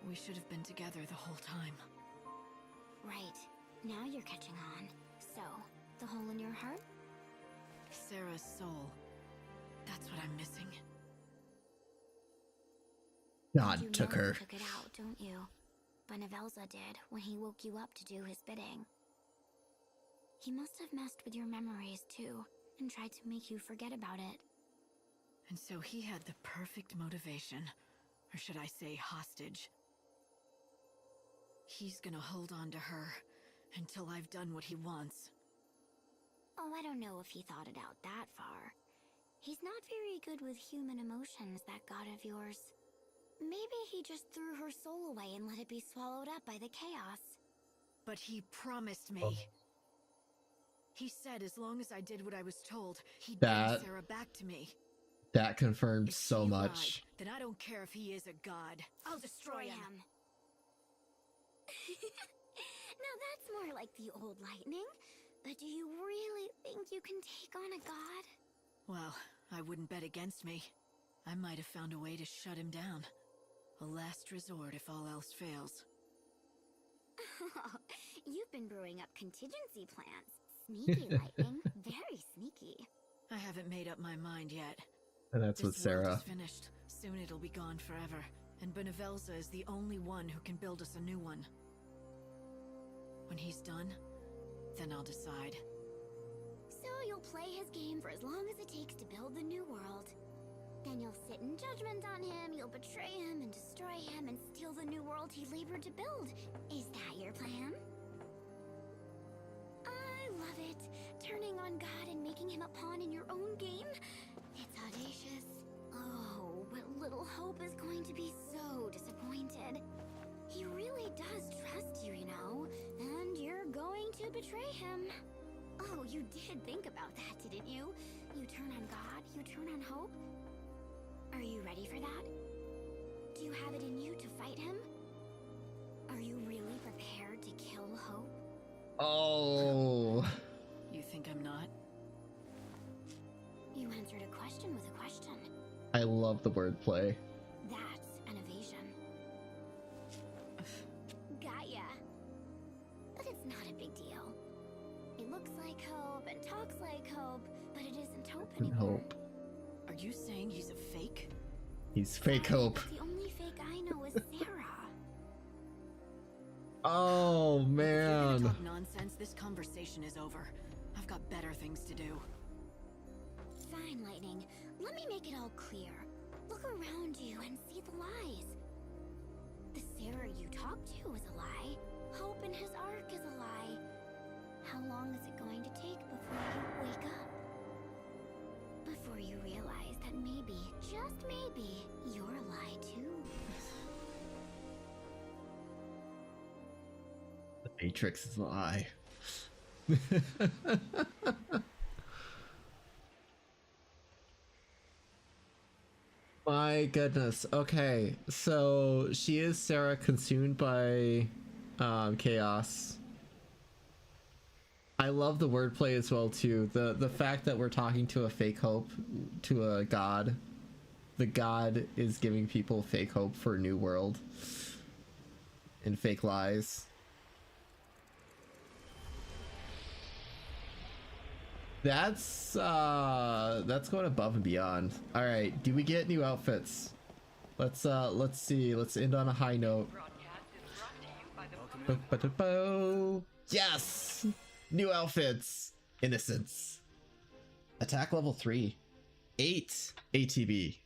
We should have been together the whole time. Right. Now you're catching on. So, the hole in your heart? Sarah's soul. That's what I'm missing. God took her. You took it out, don't you? Benevelza did when he woke you up to do his bidding. He must have messed with your memories too, and tried to make you forget about it. And so he had the perfect motivation, or should I say hostage. He's gonna hold on to her until I've done what he wants. Oh, I don't know if he thought it out that far. He's not very good with human emotions, that god of yours. Maybe he just threw her soul away and let it be swallowed up by the chaos. But he promised me. He said as long as I did what I was told, he'd bring Sarah back to me. That confirmed so much. Then I don't care if he is a god. I'll destroy him. Now that's more like the old Lightning. But do you really think you can take on a god? Well, I wouldn't bet against me. I might have found a way to shut him down. A last resort if all else fails. You've been brewing up contingency plans. Sneaky, Lightning. Very sneaky. I haven't made up my mind yet. And that's with Sarah. This world is finished. Soon it'll be gone forever. And Benevelza is the only one who can build us a new one. When he's done, then I'll decide. So you'll play his game for as long as it takes to build the new world. Then you'll sit in judgment on him, you'll betray him and destroy him and steal the new world he labored to build. Is that your plan? I love it. Turning on God and making him a pawn in your own game. It's audacious. Oh, but little Hope is going to be so disappointed. said. He really does trust you, you know, and you're going to betray him. Oh, you did think about that, didn't you? You turn on God, you turn on hope. Are you ready for that? Do you have it in you to fight him? Are you really prepared to kill hope? Oh. You think I'm not? You answered a question with a question. I love the wordplay. That's an evasion. Got ya. But it's not a big deal. It looks like hope and talks like hope, but it isn't hope anymore. Hope. Are you saying he's a fake? He's fake hope. The only fake I know is Sarah. Oh If you're man. gonna talk nonsense, this conversation is over. I've got better things to do. Fine, Lightning. Let me make it all clear. Look around you and see the lies. The Sarah you talked to is a lie. Hope in his arc is a lie. How long is it going to take before you wake up? Before you realize that maybe, just maybe, you're a lie too. The Matrix is a lie. My goodness. Okay, so she is Sarah consumed by chaos. I love the wordplay as well too. The fact that we're talking to a fake hope, to a god. The god is giving people fake hope for a new world and fake lies. That's going above and beyond. All right, do we get new outfits? Let's see. Let's end on a high note. Yes, new outfits. Innocence. Attack level 3. 8 ATB.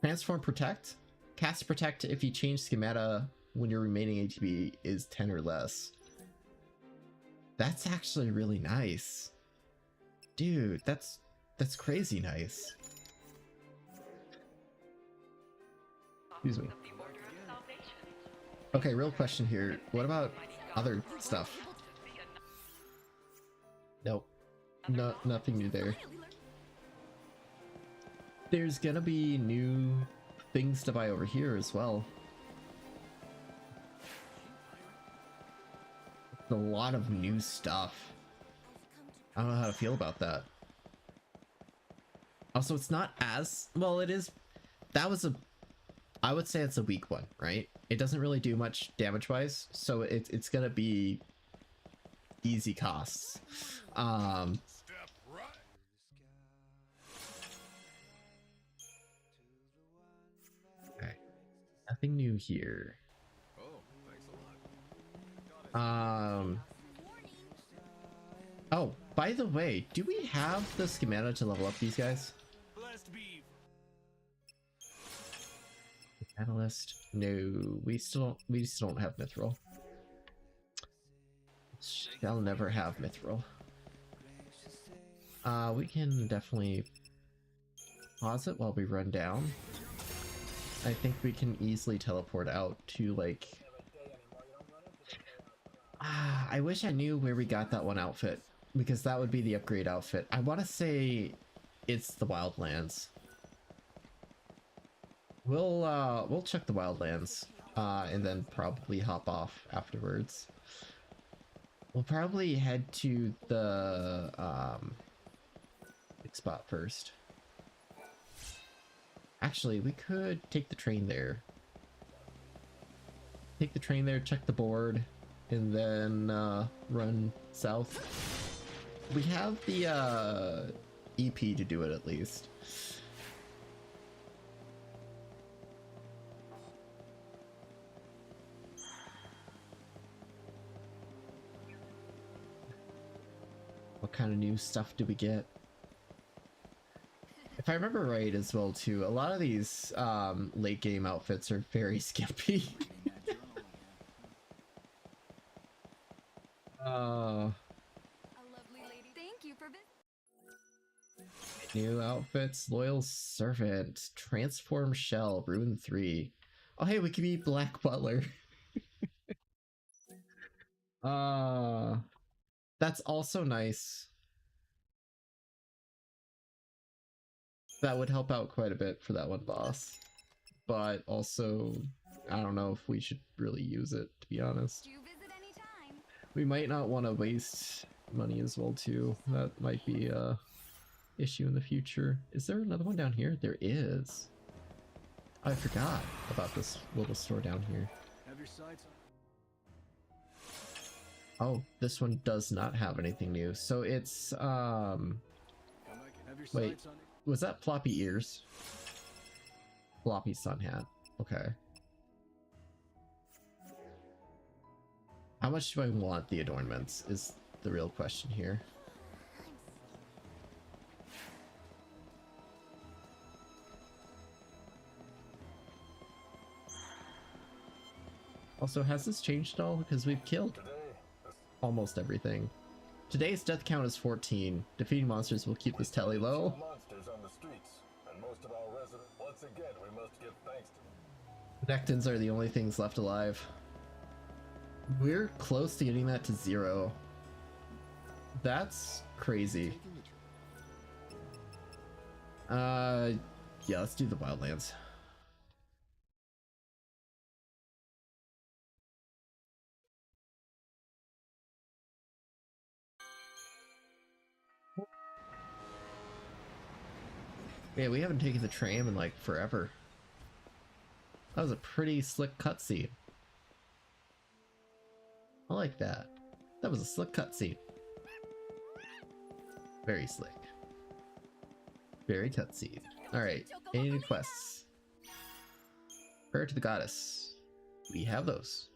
Transform protect. Cast protect if you change schemata when your remaining ATB is 10 or less. That's actually really nice. Dude, that's crazy nice. Excuse me. Okay, real question here. What about other stuff? Nope. No, nothing new there. There's gonna be new things to buy over here as well. A lot of new stuff. I don't know how to feel about that. Also, it's not as well. It is. That was a. I would say it's a weak one, right? It doesn't really do much damage wise, so it's gonna be easy costs. Okay. Nothing new here. Oh, by the way, do we have the schemata to level up these guys? Analyst? No, we still don't have Mithril. Shall never have Mithril. We can definitely pause it while we run down. I think we can easily teleport out to like. I wish I knew where we got that one outfit, because that would be the upgrade outfit. I want to say it's the Wildlands. We'll check the Wildlands and then probably hop off afterwards. We'll probably head to the big spot first. Actually, we could take the train there. Take the train there, check the board, and then run south. We have the EP to do it at least. What kind of new stuff do we get? If I remember right as well too, a lot of these late game outfits are very skimpy. A lovely lady. Thank you for New outfits, Loyal Servant, Transform Shell, Ruin 3. Oh hey, we can be Black Butler. That's also nice. That would help out quite a bit for that one boss. But also, I don't know if we should really use it, to be honest. We might not want to waste money as well too. That might be a issue in the future. Is there another one down here? There is. Oh, I forgot about this little store down here. Have your sights on. Oh, this one does not have anything new. So it's wait, was that floppy ears? Floppy sun hat. Okay. How much do I want the adornments is the real question here. Also, has this changed at all? Because we've killed almost everything. Today's death count is 14. Defeating monsters will keep this tally low. Monsters on the streets, and most of our residents. Once again, we must give thanks to Nectins are the only things left alive. We're close to getting that to 0. That's crazy. Yeah, let's do the Wildlands. Yeah, we haven't taken the tram in like forever. That was a pretty slick cutscene. I like that. That was a slick cutscene. Very slick. Very cutscene. Alright, any new quests? Prayer to the Goddess. We have those.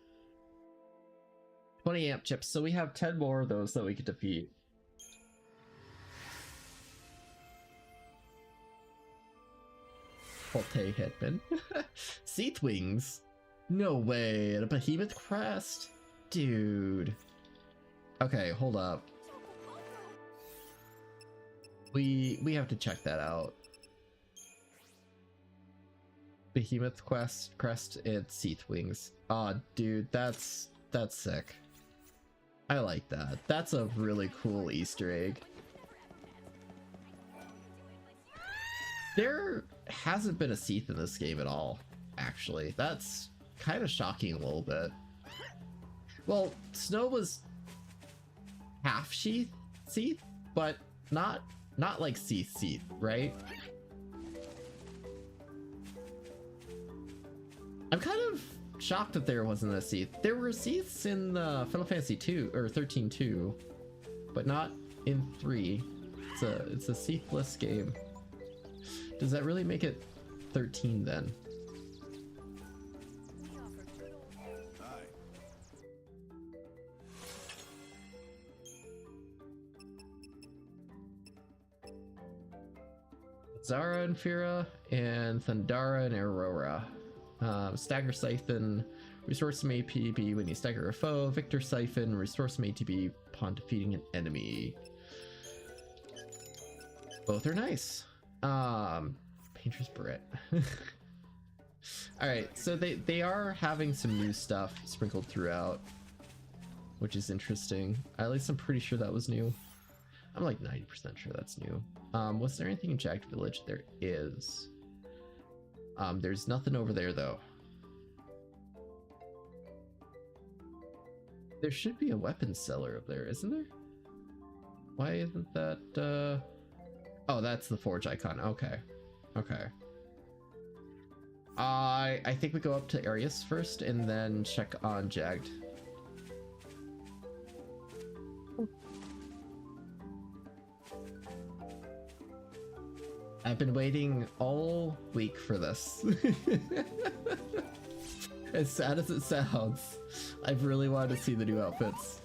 20 amp chips, so we have 10 more of those that we could defeat. Holte Hitman. Seat wings? No way, and a behemoth crest? Dude. Okay, hold up. We have to check that out. Behemoth crest and Seath wings. Aw, dude, that's sick. I like that. That's a really cool Easter egg. There hasn't been a Seath in this game at all, actually. That's kind of shocking a little bit. Well, Snow was half Seath, but not like Seath, right? I'm kind of shocked that there wasn't a Seath. There were Seaths in Final Fantasy 2 or 13 too, but not in 3. It's a Seathless game. Does that really make it 13 then? Zara and Fira, and Thundara and Aurora. Stagger Siphon, restore some ATB when you stagger a foe. Victor Siphon, restore some ATB upon defeating an enemy. Both are nice. Painter's Beret. Alright, so they are having some new stuff sprinkled throughout, which is interesting. At least I'm pretty sure that was new. I'm like 90% sure that's new. Was there anything in Jagged Village? There is. There's nothing over there though. There should be a weapons seller up there, isn't there? Why isn't that, oh, that's the forge icon. Okay. Okay. I think we go up to Arius first and then check on Jagged. I've been waiting all week for this. As sad as it sounds, I've really wanted to see the new outfits.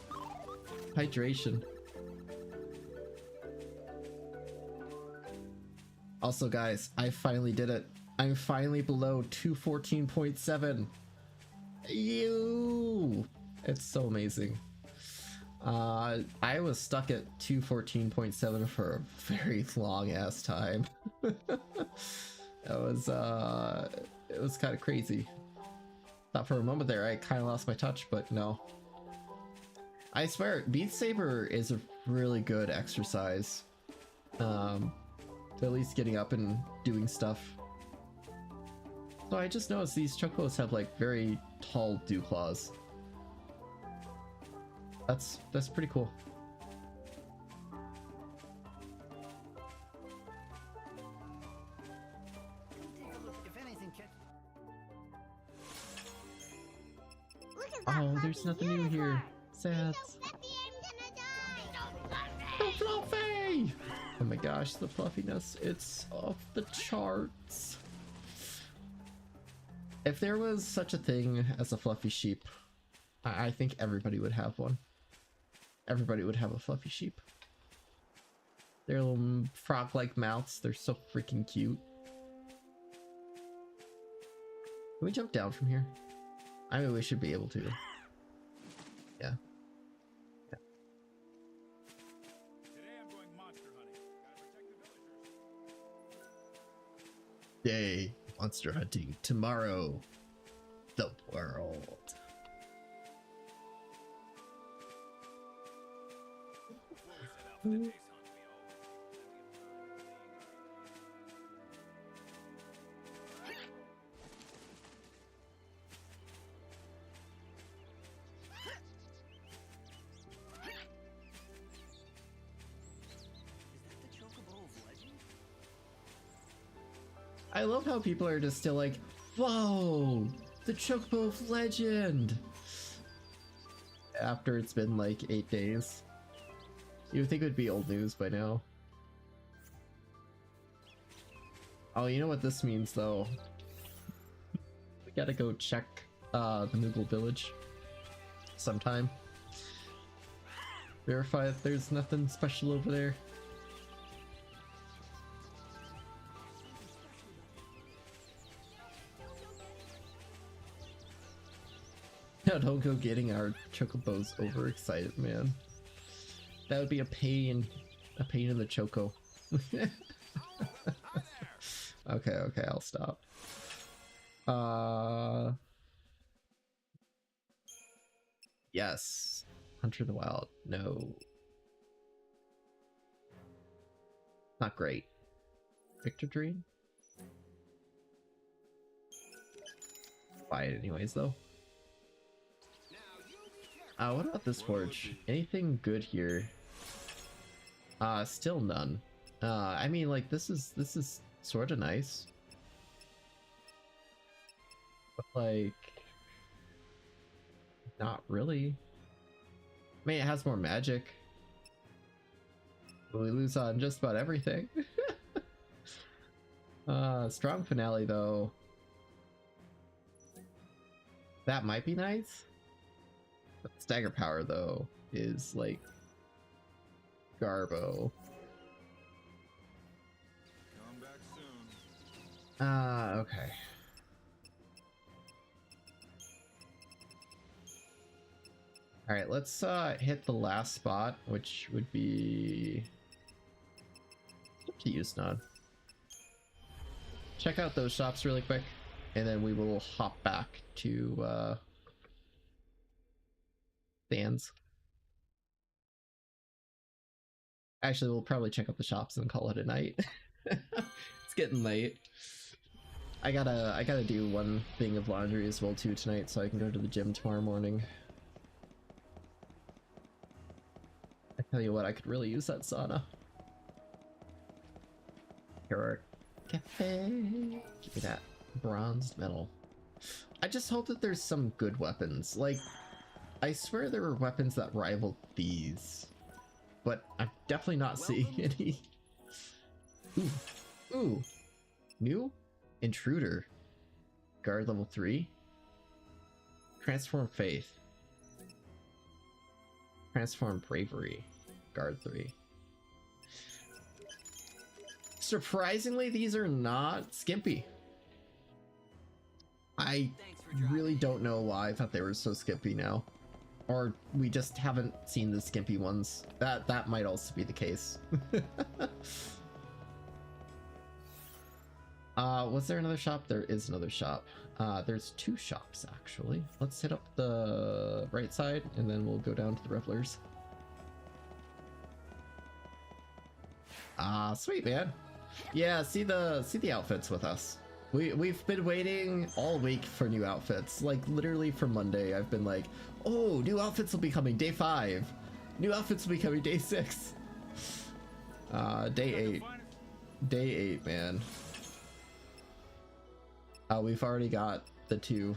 Hydration. Also guys, I finally did it. I'm finally below 214.7. It's so amazing. I was stuck at 214.7 for a very long ass time. That was it was kind of crazy. Thought for a moment there I kind of lost my touch, but no. I swear, Beat Saber is a really good exercise. To at least getting up and doing stuff. So I just noticed these chocobos have like very tall dew claws. That's pretty cool. Oh, there's nothing new here. Sad. Oh, Fluffy! Oh my gosh, the fluffiness, it's off the charts. If there was such a thing as a fluffy sheep, I think everybody would have one. Everybody would have a fluffy sheep. Their little frog-like mouths, they're so freaking cute. Can we jump down from here? I mean, we should be able to. Yeah. Today I'm going monster hunting. Gotta protect the villagers. Yay, monster hunting. Tomorrow, the world. Before we set out for the day's hunt, I love how people are just still like, whoa, the Chocobo of Legend! After it's been like 8 days. You would think it would be old news by now. Oh, you know what this means though? We gotta go check the Moogle village sometime. Verify that there's nothing special over there. No, don't go getting our chocobos overexcited, man. That would be a pain in the choco. Okay, I'll stop. Yes. Hunter in the Wild. No. Not great. Victor Dream? Buy it anyways, though. What about this forge? Anything good here? Still none. I mean, like, this is sort of nice. But, like, not really. I mean, it has more magic. But we lose on just about everything. Strong finale, though. That might be nice. But stagger power, though, is like Garbo. Come back soon. Okay. All right, let's hit the last spot, which would be up to you, Snod. Check out those shops really quick, and then we will hop back to stands. Actually, we'll probably check out the shops and call it a night. It's getting late. I gotta do one thing of laundry as well too tonight, so I can go to the gym tomorrow morning. I tell you what, I could really use that sauna. Here, cafe. Give me that bronzed metal. I just hope that there's some good weapons. Like, I swear there were weapons that rivaled these, but I'm definitely not seeing any. Ooh. New? Intruder. Guard level 3. Transform Faith. Transform Bravery. Guard 3. Surprisingly, these are not skimpy. I really don't know why I thought they were so skimpy now. Or we just haven't seen the skimpy ones. That might also be the case. Was there another shop? There is another shop. There's two shops actually. Let's hit up the right side and then we'll go down to the revelers. Sweet, man. Yeah, see the outfits with us. We've been waiting all week for new outfits. Like literally from Monday, I've been like, oh, new outfits will be coming day 5. New outfits will be coming day 6. Day 8. Day 8, man. We've already got the 2.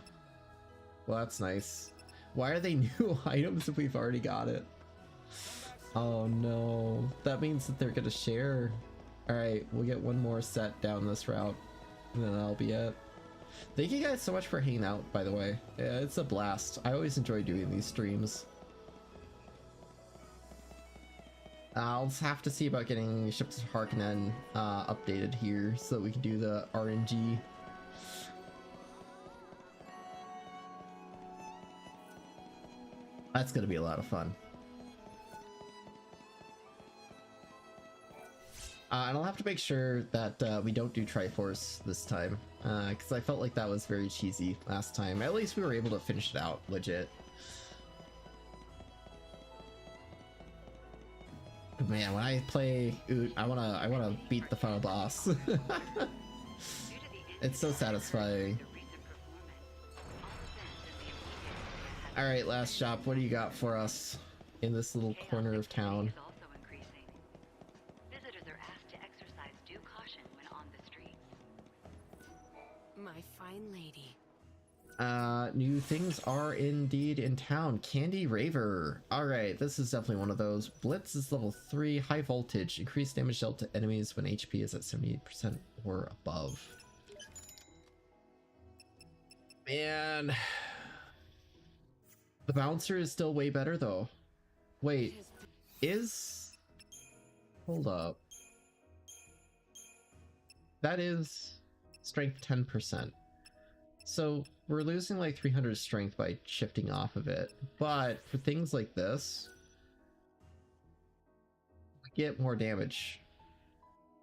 Well, that's nice. Why are they new items if we've already got it? Oh no, that means that they're gonna share. Alright, we'll get one more set down this route, and then that'll be it. Thank you guys so much for hanging out, by the way. Yeah, it's a blast. I always enjoy doing these streams. I'll just have to see about getting Ships of Harkonnen updated here so that we can do the RNG. That's gonna be a lot of fun. And I'll have to make sure that we don't do Triforce this time, because I felt like that was very cheesy last time. At least we were able to finish it out legit. But man, when I play Oot, I wanna beat the final boss. It's so satisfying. All right, last shop. What do you got for us in this little corner of town? My fine lady. New things are indeed in town. Candy Raver. Alright, this is definitely one of those. Blitz is level 3, high voltage. Increased damage dealt to enemies when HP is at 78% or above. Man. The bouncer is still way better though. Wait, is... Hold up. That is strength 10%. So we're losing like 300 strength by shifting off of it. But for things like this, we get more damage.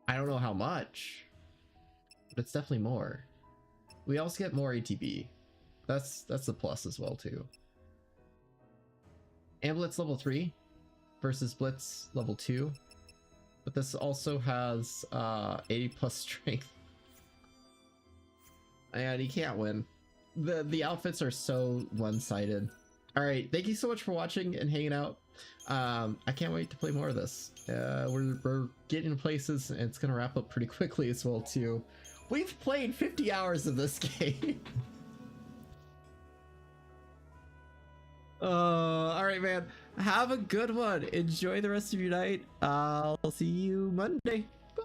I don't know how much, but it's definitely more. We also get more ATB. That's a plus as well too. And Blitz level 3 versus Blitz level 2. But this also has 80 plus strength. And he can't win. The outfits are so one-sided. Alright, thank you so much for watching and hanging out. I can't wait to play more of this. We're getting places and it's gonna wrap up pretty quickly as well too. We've played 50 hours of this game. Alright man, have a good one. Enjoy the rest of your night. I'll see you Monday. Bye.